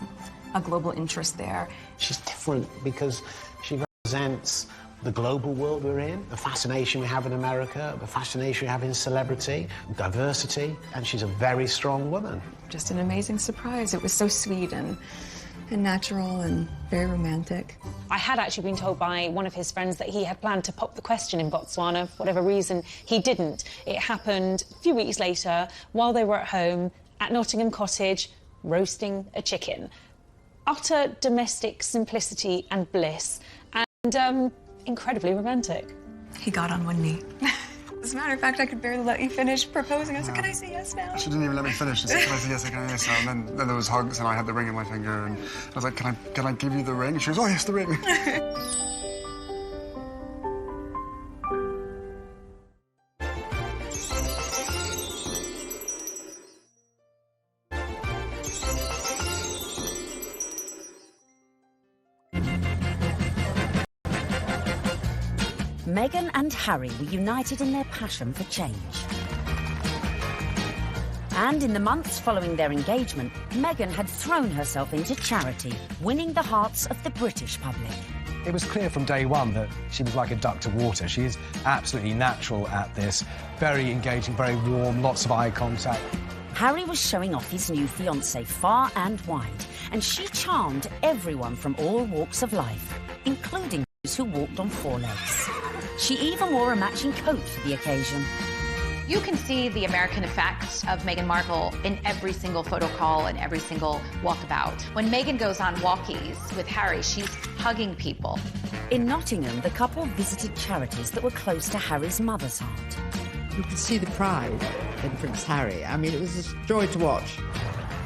global interest there. She's different because she represents the global world we're in, the fascination we have in America, the fascination we have in celebrity, diversity, and she's a very strong woman. Just an amazing surprise. It was so sweet, and and natural and very romantic. I had actually been told by one of his friends that he had planned to pop the question in Botswana. For whatever reason, he didn't. It happened a few weeks later while they were at home at Nottingham Cottage, roasting a chicken. Utter domestic simplicity and bliss, and incredibly romantic. He got on one knee. As a matter of fact, I could barely let you finish proposing. I was like, can I say yes now? She didn't even let me finish. She said, can I say yes, can I say yes? And then there was hugs, and I had the ring in my finger, and I was like, can I give you the ring? And she was, oh, yes, the ring. Meghan and Harry were united in their passion for change. And in the months following their engagement, Meghan had thrown herself into charity, winning the hearts of the British public. It was clear from day one that she was like a duck to water. She is absolutely natural at this, very engaging, very warm, lots of eye contact. Harry was showing off his new fiancée far and wide, and she charmed everyone from all walks of life, including those who walked on four legs. She even wore a matching coat for the occasion. You can see the American effect of Meghan Markle in every single photo call and every single walkabout. When Meghan goes on walkies with Harry, she's hugging people. In Nottingham, the couple visited charities that were close to Harry's mother's heart. You could see the pride in Prince Harry. I mean, it was a joy to watch.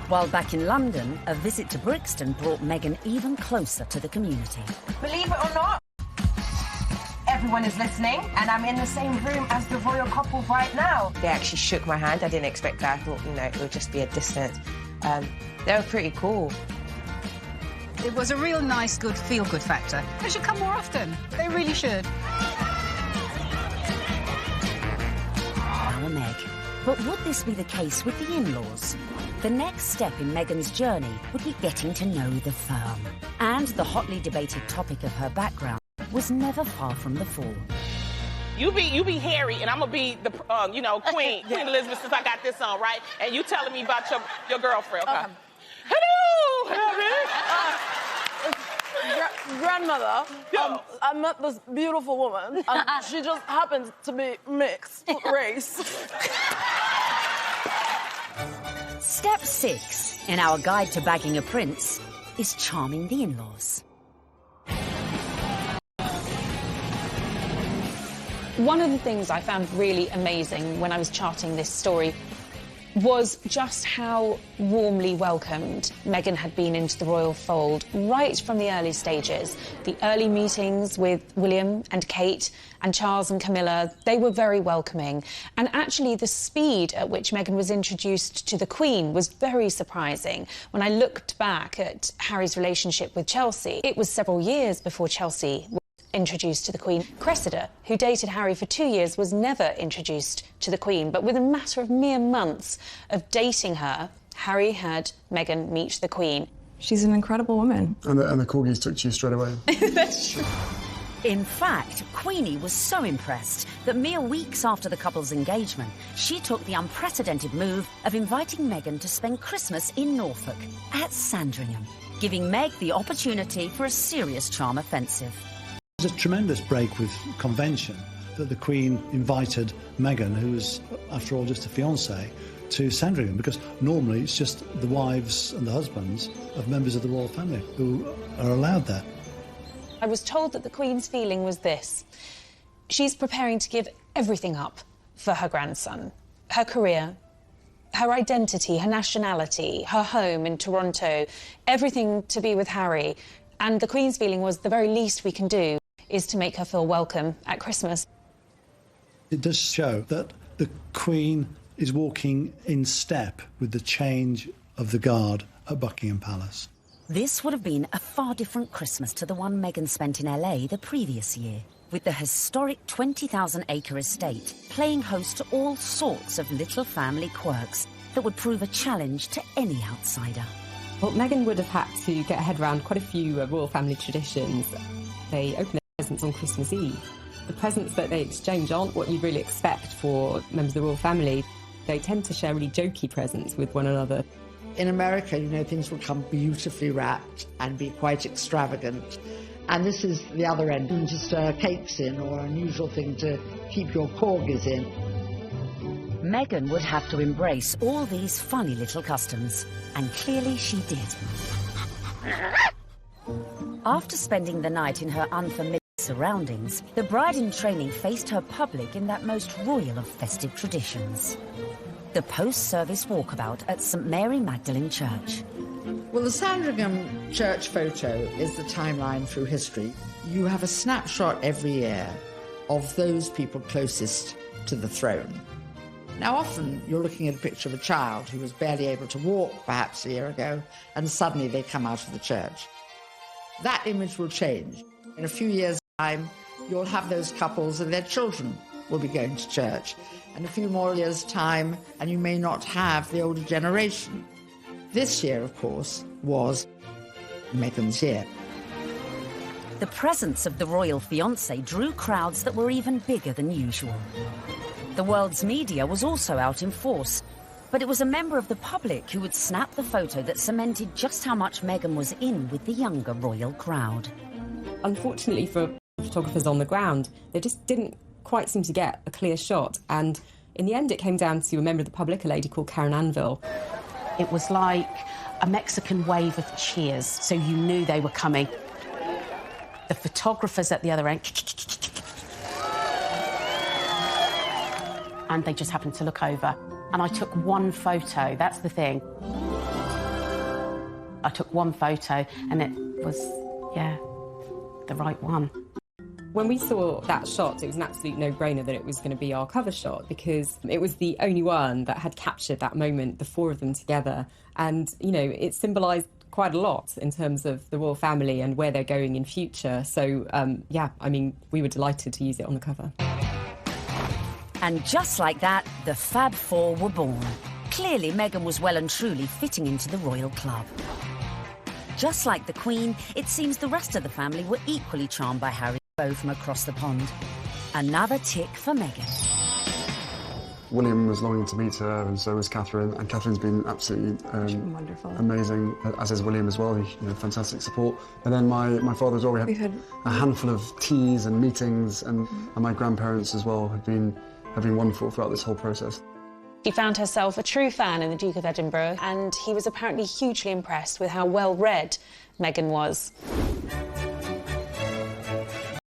While back in London, a visit to Brixton brought Meghan even closer to the community. Believe it or not, everyone is listening, and I'm in the same room as the royal couple right now. They actually shook my hand. I didn't expect that. I thought, you know, it would just be a distance. They were pretty cool. It was a real nice, good, feel-good factor. They should come more often. They really should. Our Meg. But would this be the case with the in-laws? The next step in Meghan's journey would be getting to know the firm. And the hotly debated topic of her background was never far from the fore. You be Harry, and I'm gonna be the, Queen Elizabeth, since I got this on, right? And you telling me about your girlfriend, okay? Hello, Harry. Grandmother, I met this beautiful woman, and she just happens to be mixed race. Step 6 in our guide to bagging a prince is charming the in-laws. One of the things I found really amazing when I was charting this story was just how warmly welcomed Meghan had been into the royal fold right from the early stages. The early meetings with William and Kate and Charles and Camilla, they were very welcoming. And actually the speed at which Meghan was introduced to the Queen was very surprising. When I looked back at Harry's relationship with Chelsea, it was several years before Chelsea was introduced to the Queen. Cressida, who dated Harry for 2 years, was never introduced to the Queen, but within a matter of mere months of dating her, Harry had Meghan meet the Queen. She's an incredible woman. And the corgis took to you straight away. That's true. In fact, Queenie was so impressed that mere weeks after the couple's engagement, she took the unprecedented move of inviting Meghan to spend Christmas in Norfolk at Sandringham, giving Meg the opportunity for a serious charm offensive. It was a tremendous break with convention that the Queen invited Meghan, who was, after all, just a fiancée, to Sandringham, because normally it's just the wives and the husbands of members of the royal family who are allowed there. I was told that the Queen's feeling was this. She's preparing to give everything up for her grandson, her career, her identity, her nationality, her home in Toronto, everything to be with Harry. And the Queen's feeling was the very least we can do is to make her feel welcome at Christmas. It does show that the Queen is walking in step with the change of the guard at Buckingham Palace. This would have been a far different Christmas to the one Meghan spent in LA the previous year, with the historic 20,000-acre estate playing host to all sorts of little family quirks that would prove a challenge to any outsider. Well, Meghan would have had to get her head around quite a few royal family traditions. They open their presents on Christmas Eve. The presents that they exchange aren't what you'd really expect for members of the royal family. They tend to share really jokey presents with one another. In America, you know, things will come beautifully wrapped and be quite extravagant. And this is the other end, just cakes in, or an unusual thing to keep your corgis in. Meghan would have to embrace all these funny little customs, and clearly she did. After spending the night in her unfamiliar surroundings, the bride-in-training faced her public in that most royal of festive traditions. The post-service walkabout at St Mary Magdalene Church. Well, the Sandringham church photo is the timeline through history. You have a snapshot every year of those people closest to the throne. Now, often you're looking at a picture of a child who was barely able to walk perhaps a year ago, and suddenly they come out of the church. That image will change. In a few years' time, you'll have those couples and their children will be going to church. In a few more years' time, and you may not have the older generation. This year, of course, was Meghan's year. The presence of the royal fiancé drew crowds that were even bigger than usual. The world's media was also out in force, but it was a member of the public who would snap the photo that cemented just how much Meghan was in with the younger royal crowd. Unfortunately for photographers on the ground, they just didn't quite seem to get a clear shot, and in the end it came down to a member of the public, a lady called Karen Anvil. It was like a Mexican wave of cheers, so you knew they were coming. The photographers at the other end, and they just happened to look over. And I took one photo, that's the thing. I took one photo, and it was, yeah, the right one. When we saw that shot, it was an absolute no-brainer that it was going to be our cover shot, because it was the only one that had captured that moment, the four of them together. And, you know, it symbolised quite a lot in terms of the royal family and where they're going in future. So, yeah, I mean, we were delighted to use it on the cover. And just like that, the Fab Four were born. Clearly, Meghan was well and truly fitting into the royal club. Just like the Queen, it seems the rest of the family were equally charmed by Harry from across the pond. Another tick for Meghan. William was longing to meet her, and so was Catherine. And Catherine's been absolutely wonderful, amazing, as is William as well. You know, fantastic support. And then my father as well. We had a handful of teas and meetings, and my grandparents as well have been wonderful throughout this whole process. She found herself a true fan in the Duke of Edinburgh, and he was apparently hugely impressed with how well-read Meghan was.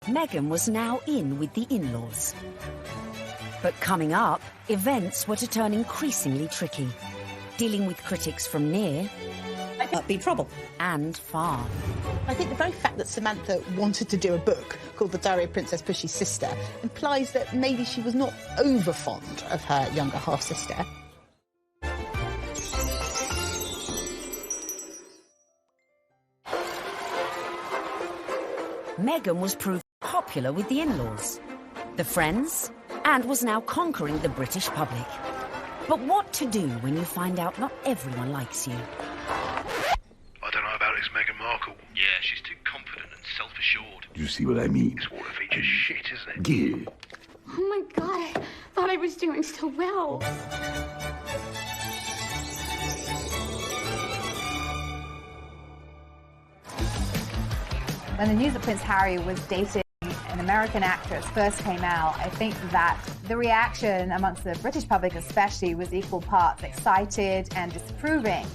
Meghan was now in with the in-laws. But coming up, events were to turn increasingly tricky, dealing with critics from near be trouble and far. I think the very fact that Samantha wanted to do a book called The Diary of Princess Pushy's Sister implies that maybe she was not over fond of her younger half-sister. Meghan was proved popular with the in-laws, the friends, and was now conquering the British public. But what to do when you find out not everyone likes you? I don't know about this Meghan Markle. Yeah, she's too confident and self-assured. You see what I mean? This water feature's shit, isn't it? Yeah. Oh my God, I thought I was doing so well. When the news that Prince Harry was dating an American actress first came out, I think that the reaction amongst the British public especially was equal parts excited and disapproving,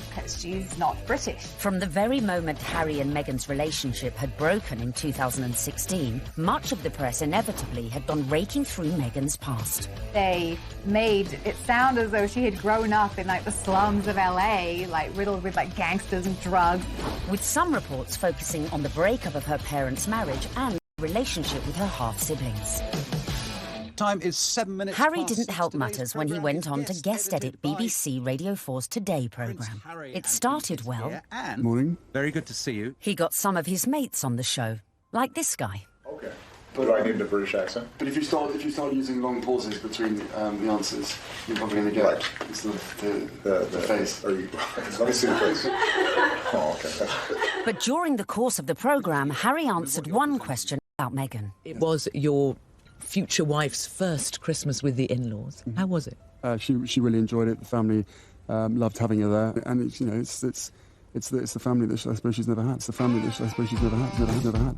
because she's not British. From the very moment Harry and Meghan's relationship had broken in 2016, much of the press inevitably had gone raking through Meghan's past. They made it sound as though she had grown up in, like, the slums of LA, like, riddled with, like, gangsters and drugs. With some reports focusing on the breakup of her parents' marriage and relationship with her half-siblings. Time is 7 minutes. Harry didn't help matters when he went on to guest edit BBC Radio 4's Today programme. It started well. Morning. Very good to see you. He got some of his mates on the show, like this guy. Okay. But I need a British accent. But if you start using long pauses between the answers, you're probably going to get the face. Let me see the face. Oh, okay. But during the course of the programme, Harry answered one question about Meghan. It was your future wife's first Christmas with the in-laws. How was it? She really enjoyed it. The family Loved having her there, and it's, you know, it's the family that I suppose she's never had. It's the family that I suppose she's never had.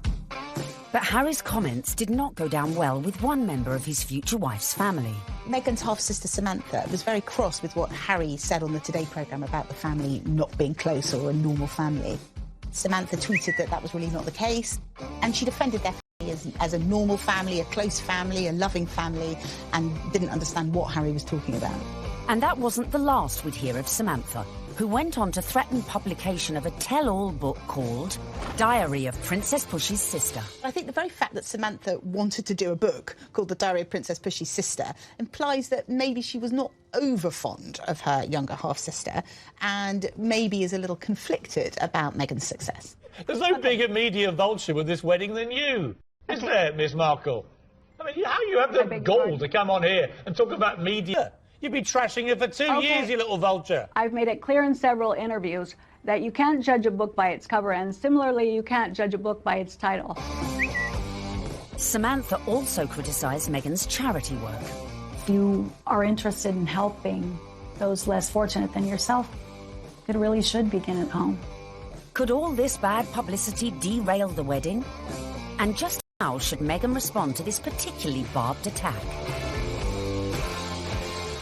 But Harry's comments did not go down well with one member of his future wife's family. Meghan's half-sister Samantha was very cross with what Harry said on the Today programme about the family not being close or a normal family. Samantha tweeted that was really not the case, and she defended their family as a normal family, a close family, a loving family, and didn't understand what Harry was talking about. And that wasn't the last we'd hear of Samantha, who went on to threaten publication of a tell-all book called Diary of Princess Pushy's Sister. I think the very fact that Samantha wanted to do a book called The Diary of Princess Pushy's Sister implies that maybe she was not over fond of her younger half-sister and maybe is a little conflicted about Meghan's success. There's no bigger media vulture with this wedding than you, is there, Miss Markle? I mean, how you have the gall to come on here and talk about media? You've been trashing it for 2 years, you little vulture. I've made it clear in several interviews that you can't judge a book by its cover, and similarly, you can't judge a book by its title. Samantha also criticised Meghan's charity work. If you are interested in helping those less fortunate than yourself, it really should begin at home. Could all this bad publicity derail the wedding? And just how should Meghan respond to this particularly barbed attack?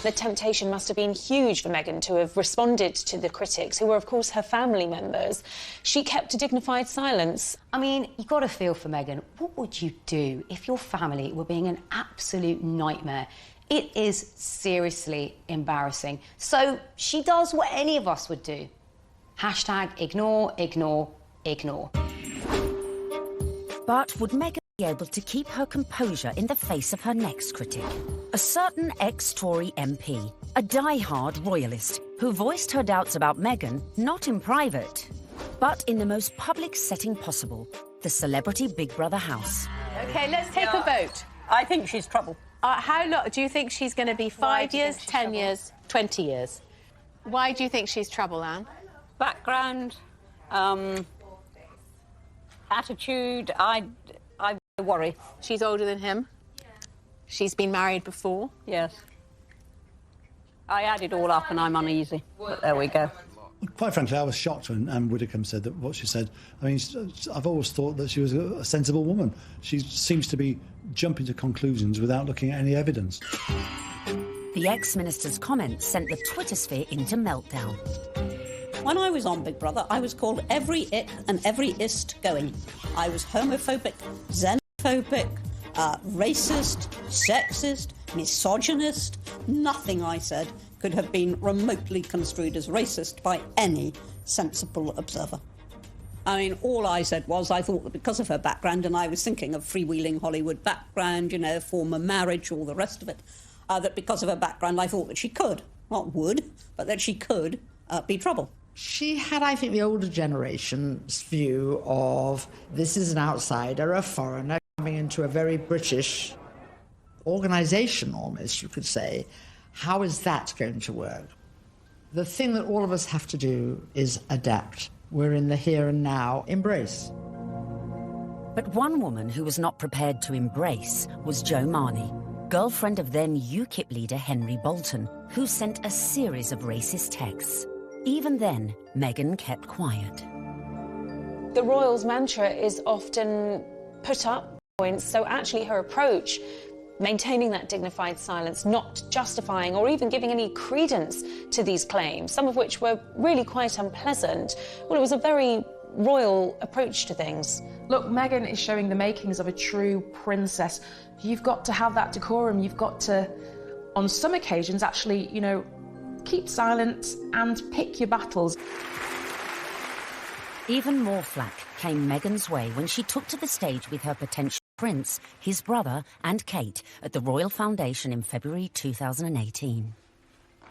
The temptation must have been huge for Meghan to have responded to the critics, who were, of course, her family members. She kept a dignified silence. I mean, you've got to feel for Meghan. What would you do if your family were being an absolute nightmare? It is seriously embarrassing. So she does what any of us would do. Hashtag ignore, ignore, ignore. But would Meghan be able to keep her composure in the face of her next critic? A certain ex-Tory MP, a die-hard royalist, who voiced her doubts about Meghan, not in private, but in the most public setting possible, the celebrity Big Brother house. OK, let's take a vote. I think she's trouble. How long do you think she's going to be? 5 years, 10 years, 20 years? Why do you think she's trouble, Anne? Background, attitude, I worry. She's older than him. She's been married before. Yes. I add it all up and I'm uneasy. But there we go. Quite frankly, I was shocked when Anne Widdecombe said that what she said. I mean, I've always thought that she was a sensible woman. She seems to be jumping to conclusions without looking at any evidence. The ex-minister's comments sent the Twitter sphere into meltdown. When I was on Big Brother, I was called every ick and every ist going. I was homophobic, xenophobic, racist, sexist, misogynist. Nothing I said could have been remotely construed as racist by any sensible observer. I mean, all I said was I thought that because of her background, and I was thinking of freewheeling Hollywood background, you know, former marriage, all the rest of it, that because of her background, I thought that she could, not would, but that she could be trouble. She had, I think, the older generation's view of this is an outsider, a foreigner, coming into a very British organisation, almost, you could say. How is that going to work? The thing that all of us have to do is adapt. We're in the here and now. Embrace. But one woman who was not prepared to embrace was Jo Marnie, girlfriend of then UKIP leader Henry Bolton, who sent a series of racist texts. Even then, Meghan kept quiet. The royals' mantra is often put up points, so actually her approach, maintaining that dignified silence, not justifying or even giving any credence to these claims, some of which were really quite unpleasant, well, it was a very royal approach to things. Look, Meghan is showing the makings of a true princess. You've got to have that decorum. You've got to, on some occasions, actually, you know, keep silent and pick your battles. Even more flack came Meghan's way when she took to the stage with her potential prince, his brother and Kate at the Royal Foundation in February 2018.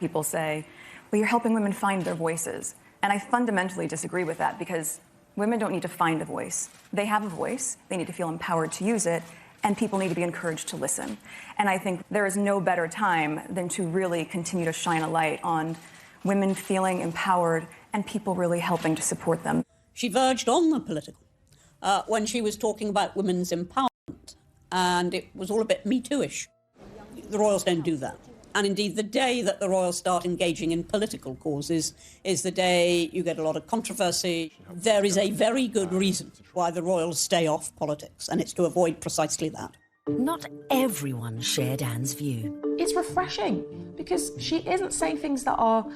People say, well, you're helping women find their voices. And I fundamentally disagree with that because women don't need to find a voice. They have a voice. They need to feel empowered to use it. And people need to be encouraged to listen. And I think there is no better time than to really continue to shine a light on women feeling empowered and people really helping to support them. She verged on the political when she was talking about women's empowerment, and it was all a bit Me Too-ish. The royals don't do that. And indeed, the day that the royals start engaging in political causes is the day you get a lot of controversy. There is a very good reason why the royals stay off politics, and it's to avoid precisely that. Not everyone shared Anne's view. It's refreshing because she isn't saying things that are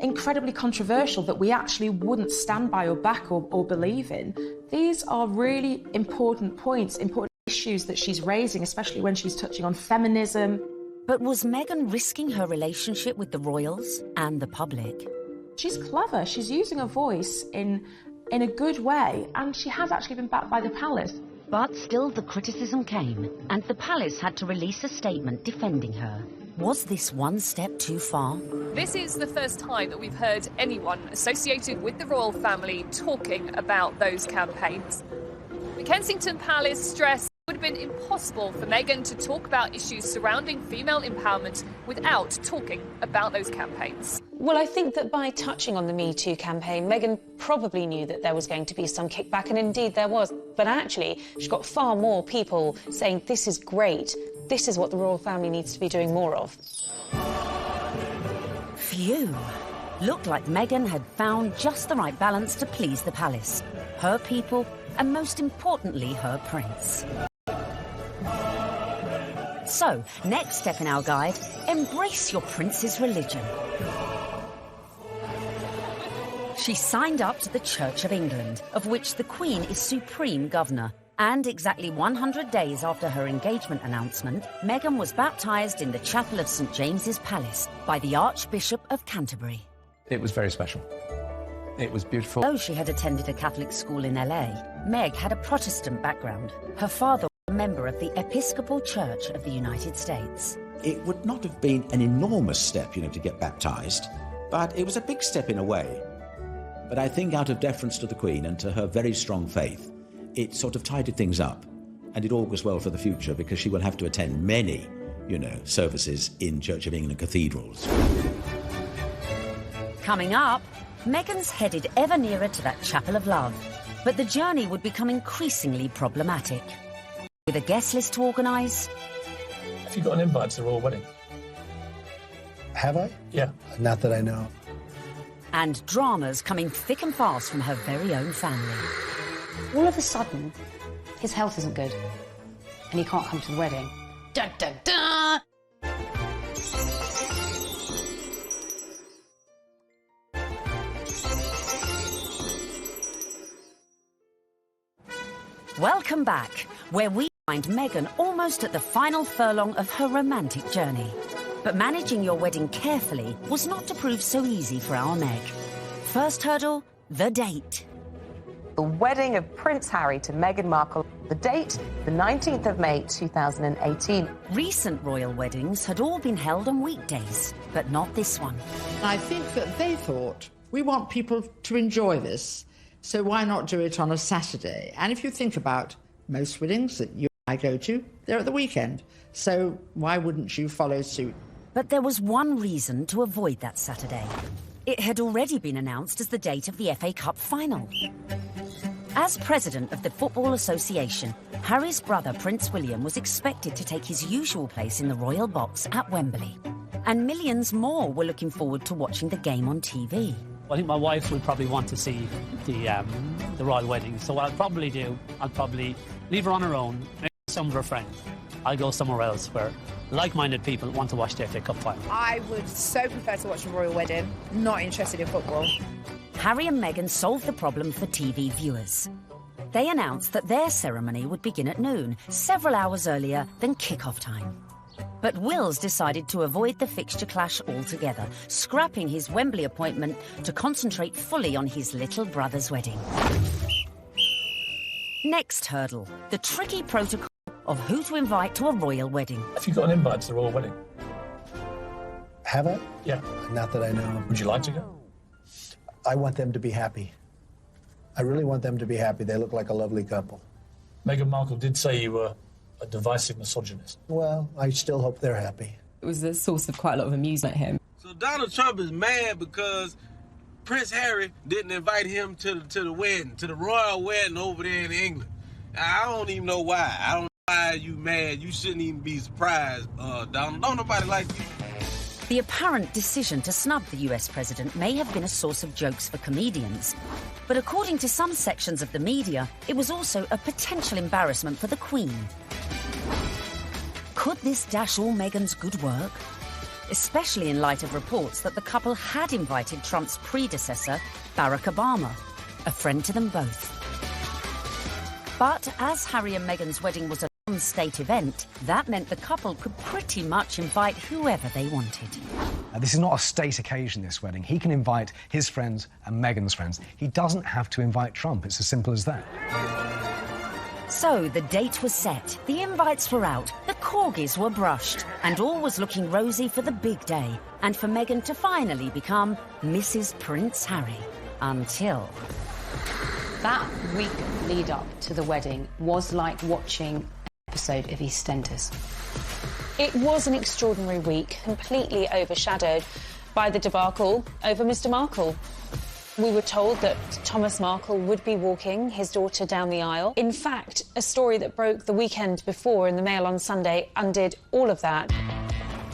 incredibly controversial that we actually wouldn't stand by or back or believe in. These are really important points, important issues that she's raising, especially when she's touching on feminism. But was Meghan risking her relationship with the royals and the public? She's clever. She's using her voice in a good way, and she has actually been backed by the palace. But still the criticism came, and the palace had to release a statement defending her. Was this one step too far? This is the first time that we've heard anyone associated with the royal family talking about those campaigns. The Kensington Palace stressed it would have been impossible for Meghan to talk about issues surrounding female empowerment without talking about those campaigns. Well, I think that by touching on the Me Too campaign, Meghan probably knew that there was going to be some kickback, and indeed there was. But actually, she got far more people saying, this is great, this is what the royal family needs to be doing more of. Phew. Looked like Meghan had found just the right balance to please the palace, her people, and most importantly, her prince. So, next step in our guide, embrace your prince's religion. She signed up to the Church of England, of which the Queen is supreme governor. And exactly 100 days after her engagement announcement, Meghan was baptised in the chapel of St James's Palace by the Archbishop of Canterbury. It was very special. It was beautiful. Though she had attended a Catholic school in LA, Meg had a Protestant background. Her father was a member of the Episcopal Church of the United States. It would not have been an enormous step, to get baptised, but it was a big step in a way. But I think out of deference to the Queen and to her very strong faith, it sort of tidied things up, and it augurs well for the future because she will have to attend many, services in Church of England cathedrals. Coming up, Meghan's headed ever nearer to that chapel of love, but the journey would become increasingly problematic. With a guest list to organise... Have you got an invite to the royal wedding? Have I? Yeah. Not that I know. And dramas coming thick and fast from her very own family. All of a sudden, his health isn't good, and he can't come to the wedding. Dun, dun, dun! Welcome back, where we find Meghan almost at the final furlong of her romantic journey. But managing your wedding carefully was not to prove so easy for our Meg. First hurdle, the date. The wedding of Prince Harry to Meghan Markle. The date, the 19th of May, 2018. Recent royal weddings had all been held on weekdays, but not this one. I think that they thought, we want people to enjoy this, so why not do it on a Saturday? And if you think about most weddings that you and I go to, they're at the weekend. So why wouldn't you follow suit? But there was one reason to avoid that Saturday. It had already been announced as the date of the FA Cup final. As president of the Football Association, Harry's brother Prince William was expected to take his usual place in the royal box at Wembley. And millions more were looking forward to watching the game on TV. I think my wife would probably want to see the royal wedding. So what I'll probably do, I'll probably leave her on her own, maybe some of her friends. I'll go somewhere else where like-minded people want to watch the FA Cup final. I would so prefer to watch a royal wedding, not interested in football. Harry and Meghan solved the problem for TV viewers. They announced that their ceremony would begin at noon, several hours earlier than kick-off time. But Wills decided to avoid the fixture clash altogether, scrapping his Wembley appointment to concentrate fully on his little brother's wedding. Next hurdle, the tricky protocol of who to invite to a royal wedding. Have you got an invite to the royal wedding? Have I? Yeah. Not that I know. Would you like to go? I want them to be happy. I really want them to be happy. They look like a lovely couple. Meghan Markle did say you were a divisive misogynist. Well, I still hope they're happy. It was a source of quite a lot of amusement, him. So Donald Trump is mad because Prince Harry didn't invite him to the wedding, to the royal wedding over there in England. I don't even know why. I don't know why you mad. You shouldn't even be surprised, Donald. Don't nobody like you. The apparent decision to snub the US president may have been a source of jokes for comedians, but according to some sections of the media, it was also a potential embarrassment for the Queen. Could this dash all Meghan's good work? Especially in light of reports that the couple had invited Trump's predecessor, Barack Obama, a friend to them both. But as Harry and Meghan's wedding was a non-state event, that meant the couple could pretty much invite whoever they wanted. This is not a state occasion, this wedding. He can invite his friends and Meghan's friends. He doesn't have to invite Trump. It's as simple as that. So the date was set, the invites were out, the corgis were brushed, and all was looking rosy for the big day, and for Meghan to finally become Mrs. Prince Harry. Until... That week lead up to the wedding was like watching an episode of EastEnders. It was an extraordinary week, completely overshadowed by the debacle over Mr. Markle. We were told that Thomas Markle would be walking his daughter down the aisle. In fact, a story that broke the weekend before in the Mail on Sunday undid all of that.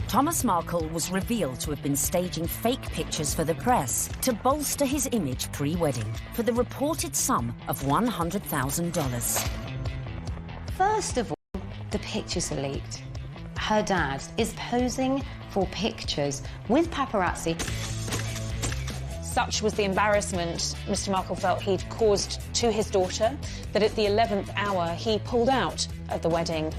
Thomas Markle was revealed to have been staging fake pictures for the press to bolster his image pre-wedding for the reported sum of $100,000. First of all, the pictures are leaked. Her dad is posing for pictures with paparazzi. Such was the embarrassment Mr. Markle felt he'd caused to his daughter that at the 11th hour he pulled out of the wedding.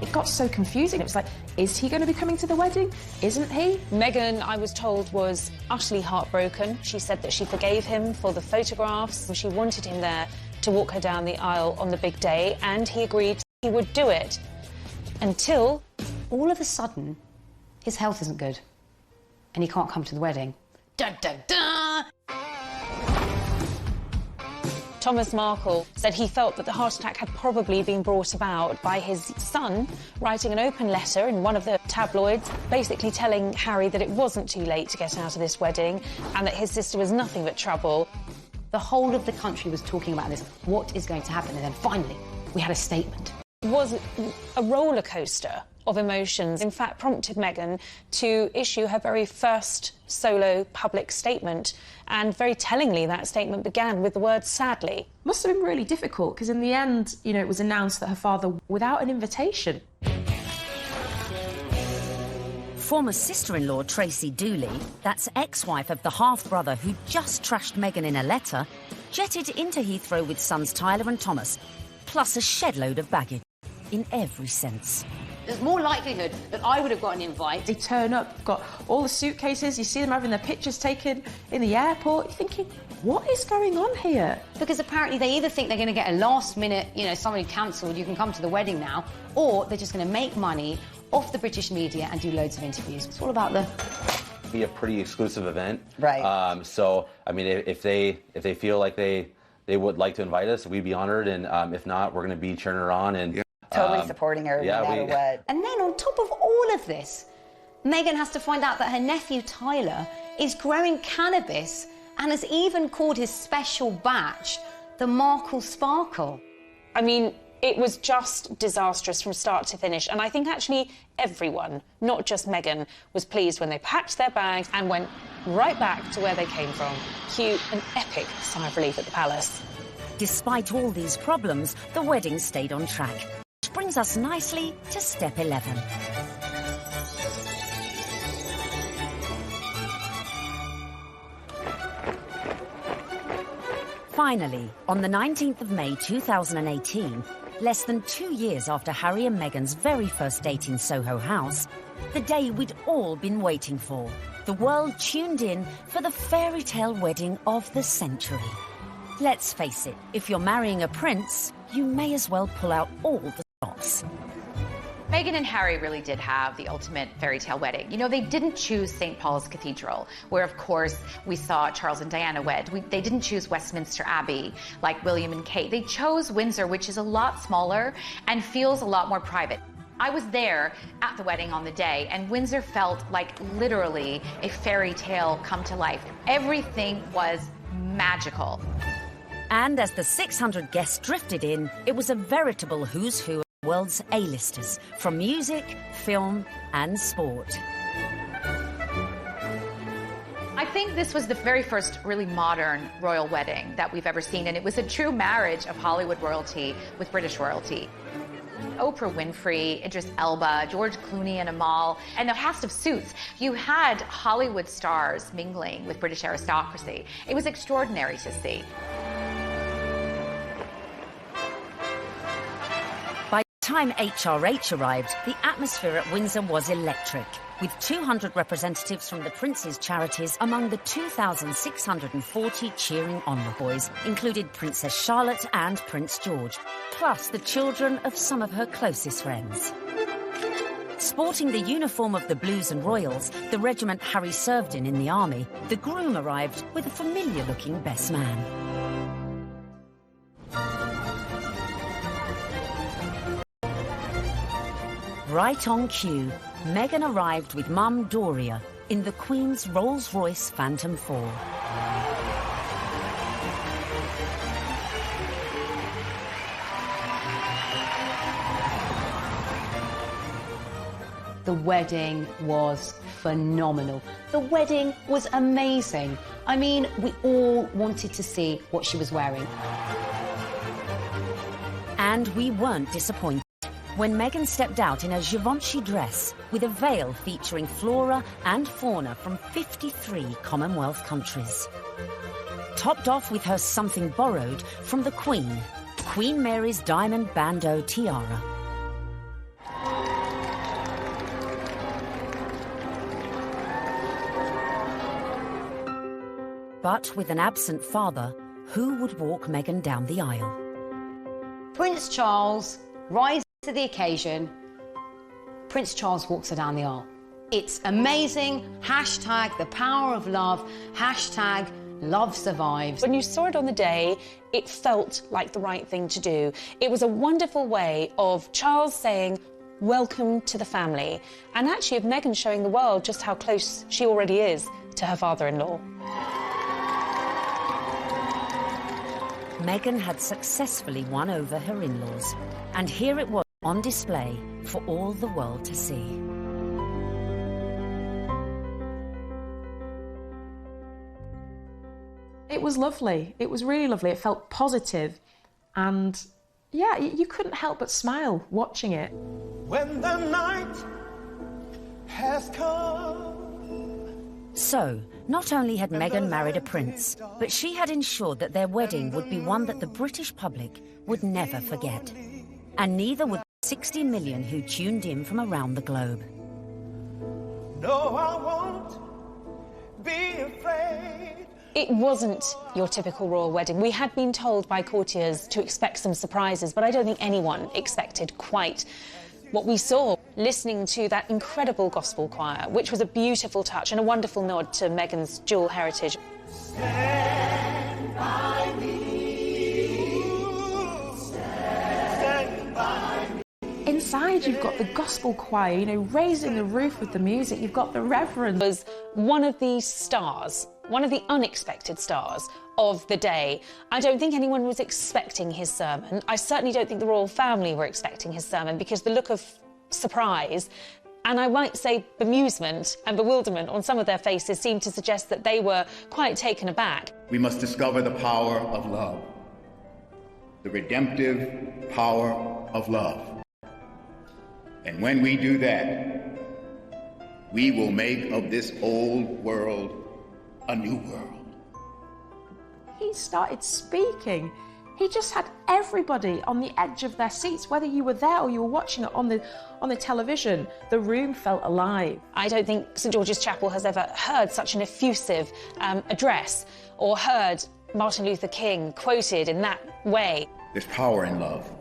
It got so confusing. It was like, is he going to be coming to the wedding? Isn't he? Meghan, I was told, was utterly heartbroken. She said that she forgave him for the photographs. She wanted him there to walk her down the aisle on the big day, and he agreed he would do it. Until... all of a sudden, his health isn't good, and he can't come to the wedding. Dun, dun, dun! Thomas Markle said he felt that the heart attack had probably been brought about by his son writing an open letter in one of the tabloids, basically telling Harry that it wasn't too late to get out of this wedding and that his sister was nothing but trouble. The whole of the country was talking about this. What is going to happen? And then finally, we had a statement. It was a roller coaster of emotions, in fact, prompted Meghan to issue her very first solo public statement. And very tellingly, that statement began with the word sadly. Must have been really difficult, because in the end, you know, it was announced that her father, without an invitation. Former sister-in-law Tracy Dooley, that's ex-wife of the half-brother who just trashed Meghan in a letter, jetted into Heathrow with sons Tyler and Thomas, plus a shed-load of baggage, in every sense. There's more likelihood that I would have got an invite. They turn up, got all the suitcases, you see them having their pictures taken in the airport. You're thinking, what is going on here? Because apparently they either think they're going to get a last-minute, you know, somebody cancelled, you can come to the wedding now, or they're just going to make money off the British media and do loads of interviews. It's all about the... be a pretty exclusive event. Right. So, I mean, if they feel like they would like to invite us, we'd be honored, and if not, we're going to be cheering her on and... Totally supporting her, no matter what. And then on top of all of this, Meghan has to find out that her nephew Tyler is growing cannabis and has even called his special batch the Markle Sparkle. I mean, it was just disastrous from start to finish. And I think actually everyone, not just Meghan, was pleased when they packed their bags and went right back to where they came from. Cue an epic sigh of relief at the palace. Despite all these problems, the wedding stayed on track. Which brings us nicely to step 11. Finally, on the 19th of May 2018, less than 2 years after Harry and Meghan's very first date in Soho House, the day we'd all been waiting for, the world tuned in for the fairy tale wedding of the century. Let's face it, if you're marrying a prince, you may as well pull out all the stops. Meghan and Harry really did have the ultimate fairy tale wedding. You know, they didn't choose St. Paul's Cathedral, where, of course, we saw Charles and Diana wed. They didn't choose Westminster Abbey, like William and Kate. They chose Windsor, which is a lot smaller and feels a lot more private. I was there at the wedding on the day, and Windsor felt like literally a fairy tale come to life. Everything was magical. And as the 600 guests drifted in, it was a veritable who's who of the world's A-listers, from music, film and sport. think this was the very first really modern royal wedding that we've ever seen, and it was a true marriage of Hollywood royalty with British royalty. Oprah Winfrey, Idris Elba, George Clooney and Amal, and a cast of Suits. You had Hollywood stars mingling with British aristocracy. It was extraordinary to see. By the time HRH arrived, the atmosphere at Windsor was electric, with 200 representatives from the Prince's charities among the 2,640 cheering envoys, included Princess Charlotte and Prince George, plus the children of some of her closest friends. Sporting the uniform of the Blues and Royals, the regiment Harry served in the army, the groom arrived with a familiar-looking best man. Right on cue, Meghan arrived with Mum Doria in the Queen's Rolls-Royce Phantom 4. The wedding was phenomenal. The wedding was amazing. I mean, we all wanted to see what she was wearing. And we weren't disappointed when Meghan stepped out in a Givenchy dress with a veil featuring flora and fauna from 53 Commonwealth countries. Topped off with her something borrowed from the Queen, Queen Mary's diamond bandeau tiara. But with an absent father, who would walk Meghan down the aisle? Prince Charles rises to the occasion. Prince Charles walks her down the aisle. It's amazing. Hashtag the power of love. Hashtag love survives. When you saw it on the day, it felt like the right thing to do. It was a wonderful way of Charles saying, welcome to the family, and actually of Meghan showing the world just how close she already is to her father-in-law. Meghan had successfully won over her in-laws, and here it was on display for all the world to see. It was lovely. It was really lovely. It felt positive, and yeah, you couldn't help but smile watching it. When the night has come. So, not only had Meghan married a prince, but she had ensured that their wedding would be one that the British public would never forget. And neither would the 60 million who tuned in from around the globe. No, I won't be afraid. It wasn't your typical royal wedding. We had been told by courtiers to expect some surprises, but I don't think anyone expected quite what we saw. Listening to that incredible gospel choir, which was a beautiful touch and a wonderful nod to Meghan's dual heritage. Stand by me. Stand by me. Inside, you've got the gospel choir, you know, raising the roof with the music. You've got the reverend. Was one of the stars, one of the unexpected stars of the day. I don't think anyone was expecting his sermon. I certainly don't think the royal family were expecting his sermon, because the look of surprise, and I might say bemusement and bewilderment on some of their faces seemed to suggest that they were quite taken aback. We must discover the power of love, the redemptive power of love. And when we do that, we will make of this old world a new world. He started speaking. He just had everybody on the edge of their seats, whether you were there or you were watching it on the television. The room felt alive. I don't think St George's Chapel has ever heard such an effusive address, or heard Martin Luther King quoted in that way. There's power in love.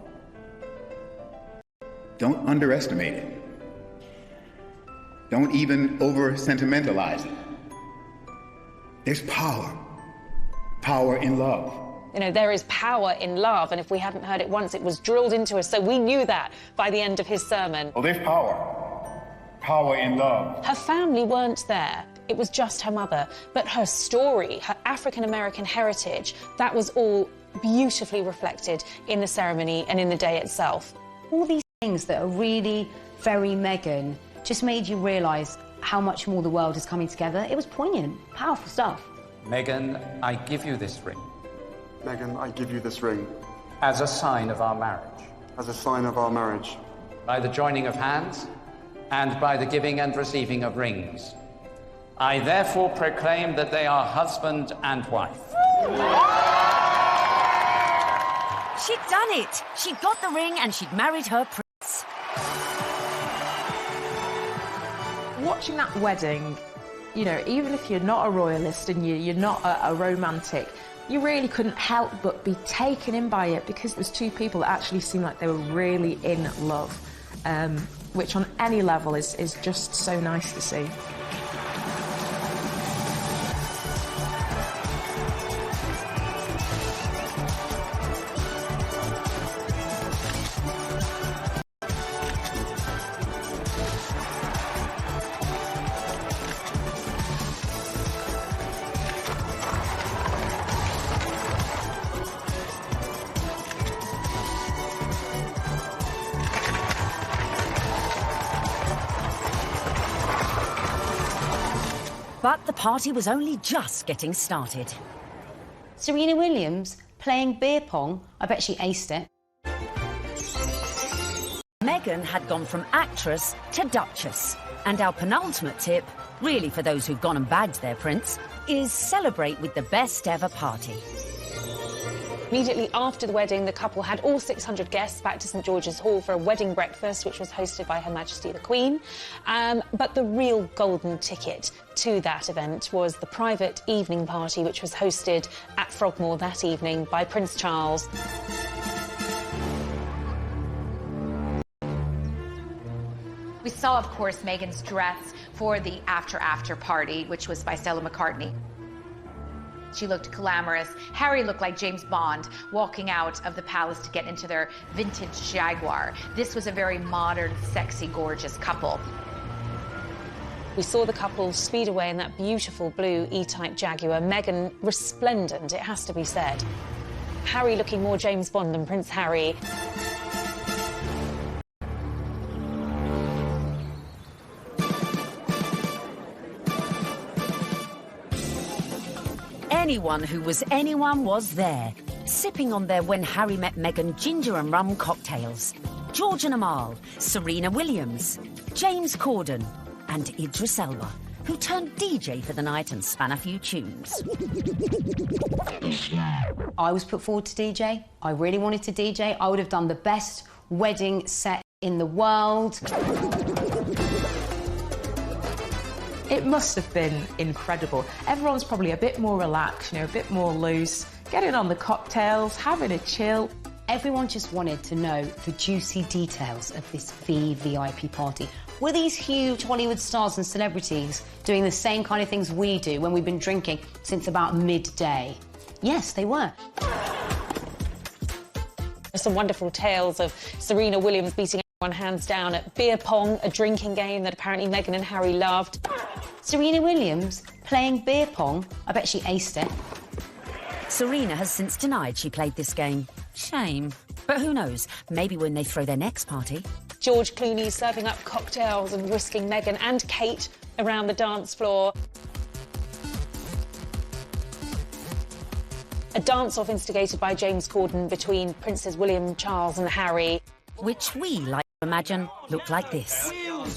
Don't underestimate it. Don't even over-sentimentalize it. There's power in love. You know, there is power in love, and if we hadn't heard it once, it was drilled into us, so we knew that by the end of his sermon. Well, there's power in love. Her family weren't there. It was just her mother. But her story, her African-American heritage, that was all beautifully reflected in the ceremony and in the day itself. All these things that are really very Meghan just made you realise how much more the world is coming together. It was poignant, powerful stuff. Meghan, I give you this ring. Meghan, I give you this ring. As a sign of our marriage. As a sign of our marriage. By the joining of hands and by the giving and receiving of rings. I therefore proclaim that they are husband and wife. She'd done it. She'd got the ring and she'd married her prince. Watching that wedding, you know, even if you're not a royalist and you're not a romantic, you really couldn't help but be taken in by it, because it was two people that actually seemed like they were really in love, which on any level is just so nice to see. But the party was only just getting started. Serena Williams playing beer pong. I bet she aced it. Meghan had gone from actress to duchess. And our penultimate tip, really for those who've gone and bagged their prince, is celebrate with the best ever party. Immediately after the wedding, the couple had all 600 guests back to St George's Hall for a wedding breakfast, which was hosted by Her Majesty the Queen. But the real golden ticket to that event was the private evening party, which was hosted at Frogmore that evening by Prince Charles. We saw, of course, Meghan's dress for the after party, which was by Stella McCartney. She looked glamorous. Harry looked like James Bond walking out of the palace to get into their vintage Jaguar. This was a very modern, sexy, gorgeous couple. We saw the couple speed away in that beautiful blue E-Type Jaguar. Meghan resplendent, it has to be said. Harry looking more James Bond than Prince Harry. Anyone who was anyone was there, sipping on their When Harry Met Meghan ginger and rum cocktails. George and Amal, Serena Williams, James Corden and Idris Elba, who turned DJ for the night and span a few tunes. I was put forward to DJ. I really wanted to DJ. I would have done the best wedding set in the world. It must have been incredible. Everyone's probably a bit more relaxed, you know, a bit more loose, getting on the cocktails, having a chill. Everyone just wanted to know the juicy details of this VVIP party. Were these huge Hollywood stars and celebrities doing the same kind of things we do when we've been drinking since about midday? Yes, they were. There's some wonderful tales of Serena Williams beating everyone hands down at beer pong, a drinking game that apparently Meghan and Harry loved. Serena Williams playing beer pong. I bet she aced it. Serena has since denied she played this game. Shame. But who knows? Maybe when they throw their next party. George Clooney serving up cocktails and whisking Meghan and Kate around the dance floor. A dance-off instigated by James Corden between Princes William, Charles and Harry. Which we like to imagine looked like this.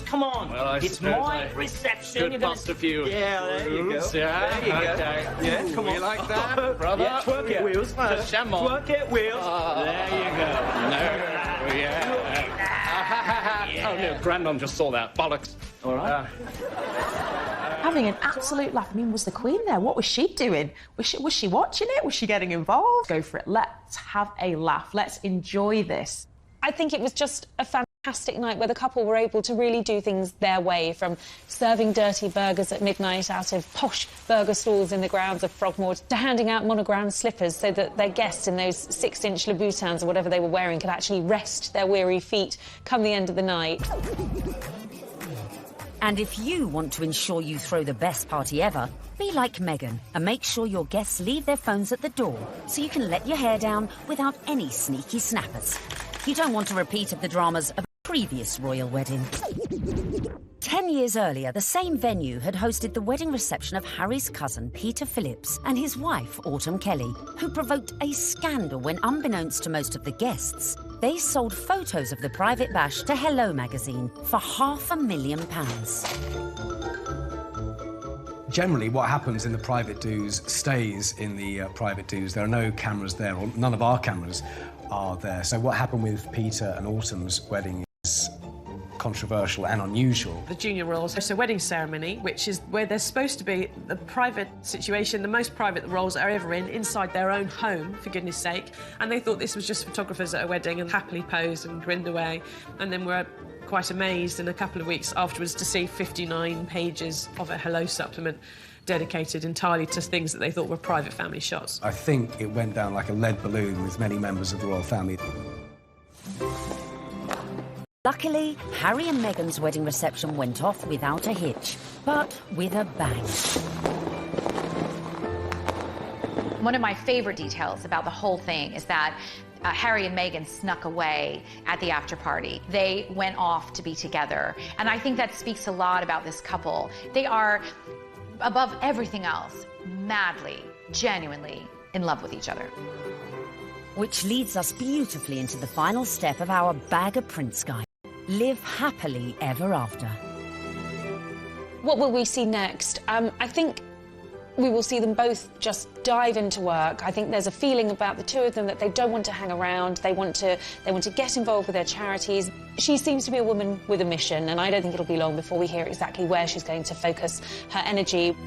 Come on, well, it's my reception. Could bust a few. Yeah, there you go. Yeah, there you go. Okay. Yeah, come on. You like that, brother? Yeah, twerk it, Wheels. Twerk it, Wheels. There you go. No, yeah. Oh, no, Grandon just saw that. Bollocks. All right. Having an absolute laugh. I mean, was the Queen there? What was she doing? Was she watching it? Was she getting involved? Go for it. Let's have a laugh. Let's enjoy this. I think it was just a fantastic night where the couple were able to really do things their way, from serving dirty burgers at midnight out of posh burger stalls in the grounds of Frogmore to handing out monogrammed slippers so that their guests in those 6-inch Louboutins or whatever they were wearing could actually rest their weary feet come the end of the night. And if you want to ensure you throw the best party ever, be like Meghan and make sure your guests leave their phones at the door so you can let your hair down without any sneaky snappers. You don't want a repeat of the dramas of a previous royal wedding. 10 years earlier, the same venue had hosted the wedding reception of Harry's cousin, Peter Phillips, and his wife, Autumn Kelly, who provoked a scandal when, unbeknownst to most of the guests, they sold photos of the private bash to Hello magazine for £500,000. Generally, what happens in the private do's stays in the private do's. There are no cameras there, or none of our cameras are there. So what happened with Peter and Autumn's wedding is controversial and unusual. The junior royals host a wedding ceremony, which is where there's supposed to be the private situation, the most private the royals are ever in, inside their own home, for goodness sake. And they thought this was just photographers at a wedding and happily posed and grinned away. And then were quite amazed in a couple of weeks afterwards to see 59 pages of a Hello supplement dedicated entirely to things that they thought were private family shots. I think it went down like a lead balloon with many members of the royal family. Luckily, Harry and Meghan's wedding reception went off without a hitch, but with a bang. One of my favorite details about the whole thing is that Harry and Meghan snuck away at the after party. They went off to be together. And I think that speaks a lot about this couple. They are, above everything else, madly, genuinely in love with each other. Which leads us beautifully into the final step of our Bag of Prince guide. Live happily ever after. What will we see next? I think we will see them both just dive into work. I think there's a feeling about the two of them that they don't want to hang around. They want to get involved with their charities. She seems to be a woman with a mission, and I don't think it'll be long before we hear exactly where she's going to focus her energy.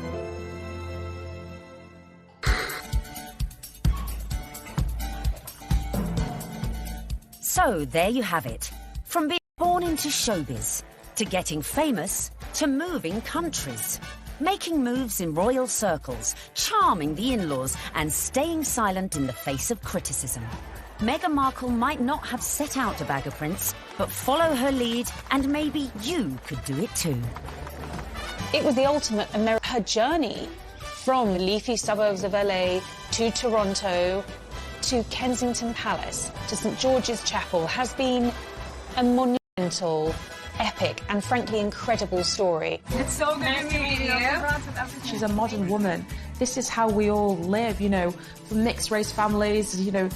So there you have it. From being born into showbiz, to getting famous, to moving countries. Making moves in royal circles, charming the in-laws, and staying silent in the face of criticism. Meghan Markle might not have set out to bag a prince, but follow her lead, and maybe you could do it too. It was the ultimate her journey from the leafy suburbs of LA to Toronto to Kensington Palace to St George's Chapel has been a monumental, epic and frankly incredible story. It's so nice to meet you. She's a modern woman. This is how we all live, you know, from mixed race families, you know,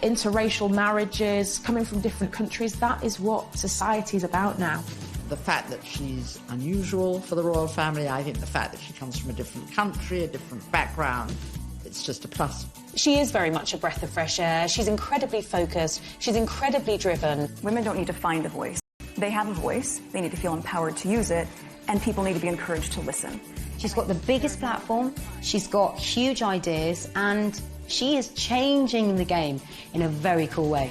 interracial marriages, coming from different countries. That is what society is about now. The fact that she's unusual for the royal family, I think the fact that she comes from a different country, a different background, it's just a plus. She is very much a breath of fresh air. She's incredibly focused. She's incredibly driven. Women don't need to find a voice. They have a voice. They need to feel empowered to use it, and people need to be encouraged to listen. She's got the biggest platform, she's got huge ideas, and she is changing the game in a very cool way.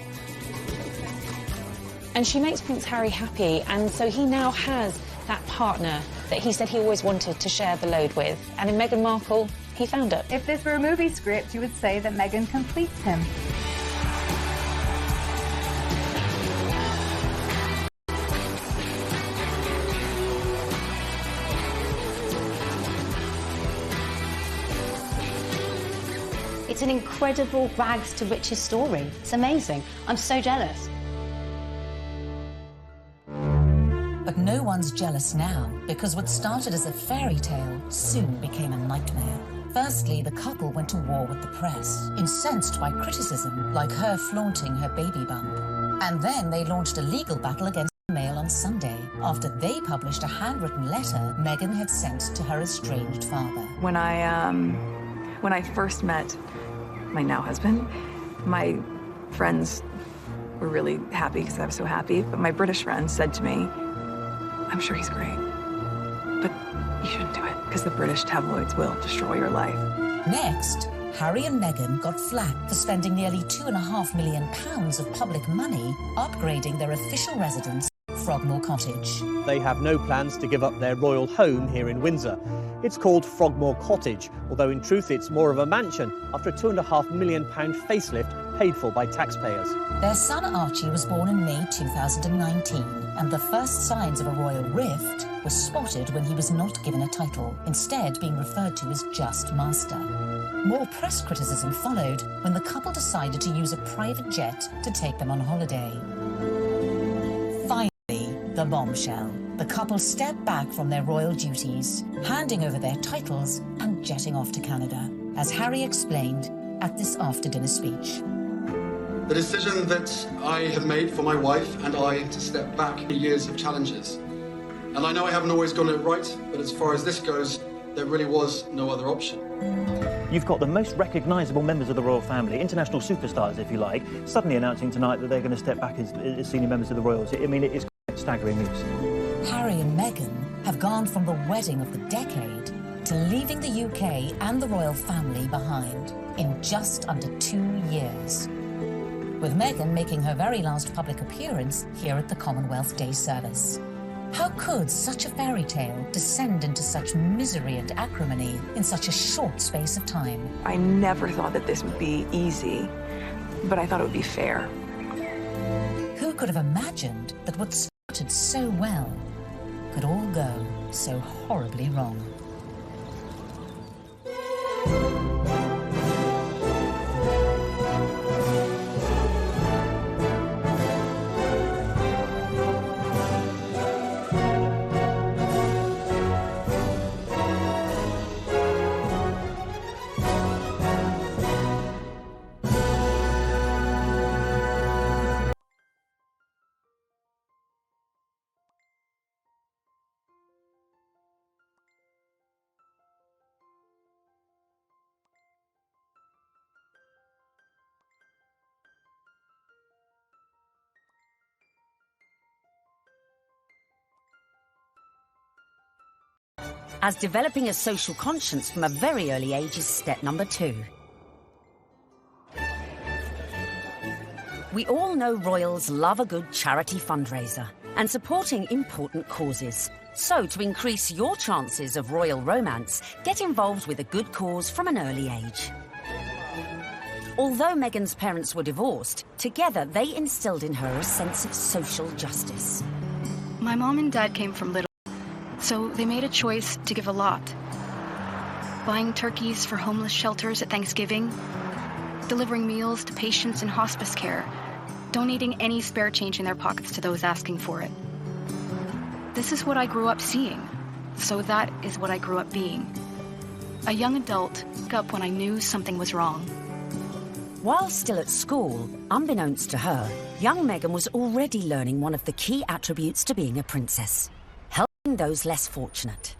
And she makes Prince Harry happy, and so he now has that partner that he said he always wanted to share the load with. And in Meghan Markle, he found it. If this were a movie script, you would say that Meghan completes him. It's an incredible rags to riches story. It's amazing. I'm so jealous. But no one's jealous now, because what started as a fairy tale soon became a nightmare. Firstly, the couple went to war with the press, incensed by criticism, like her flaunting her baby bump. And then they launched a legal battle against the Mail on Sunday, after they published a handwritten letter Meghan had sent to her estranged father. When I first met my now husband, my friends were really happy because I was so happy, but my British friends said to me, I'm sure he's great, but you shouldn't do it because the British tabloids will destroy your life. Next, Harry and Meghan got flack for spending nearly £2.5 million of public money upgrading their official residence, Frogmore Cottage. They have no plans to give up their royal home here in Windsor. It's called Frogmore Cottage, although in truth it's more of a mansion after a £2.5 million facelift paid for by taxpayers. Their son Archie was born in May 2019, and the first signs of a royal rift were spotted when he was not given a title, instead being referred to as just Master. More press criticism followed when the couple decided to use a private jet to take them on holiday. Finally, The bombshell. The couple step back from their royal duties, handing over their titles and jetting off to Canada, as Harry explained at this after-dinner speech. The decision that I have made for my wife and I to step back in years of challenges. And I know I haven't always gotten it right, but as far as this goes, there really was no other option. You've got the most recognisable members of the royal family, international superstars, if you like, suddenly announcing tonight that they're going to step back as senior members of the royals. I mean, it is quite staggering news. Harry and Meghan have gone from the wedding of the decade to leaving the UK and the royal family behind in just under 2 years, with Meghan making her very last public appearance here at the Commonwealth Day service. How could such a fairy tale descend into such misery and acrimony in such a short space of time? I never thought that this would be easy, but I thought it would be fair. Who could have imagined that what started so well could all go so horribly wrong? As developing a social conscience from a very early age is step number 2. We all know royals love a good charity fundraiser and supporting important causes. So, to increase your chances of royal romance, get involved with a good cause from an early age. Although Meghan's parents were divorced, together they instilled in her a sense of social justice. My mom and dad came from Little, so they made a choice to give a lot. Buying turkeys for homeless shelters at Thanksgiving, delivering meals to patients in hospice care, donating any spare change in their pockets to those asking for it. This is what I grew up seeing, so that is what I grew up being. A young adult woke up when I knew something was wrong. While still at school, unbeknownst to her, young Meghan was already learning one of the key attributes to being a princess: helping those less fortunate.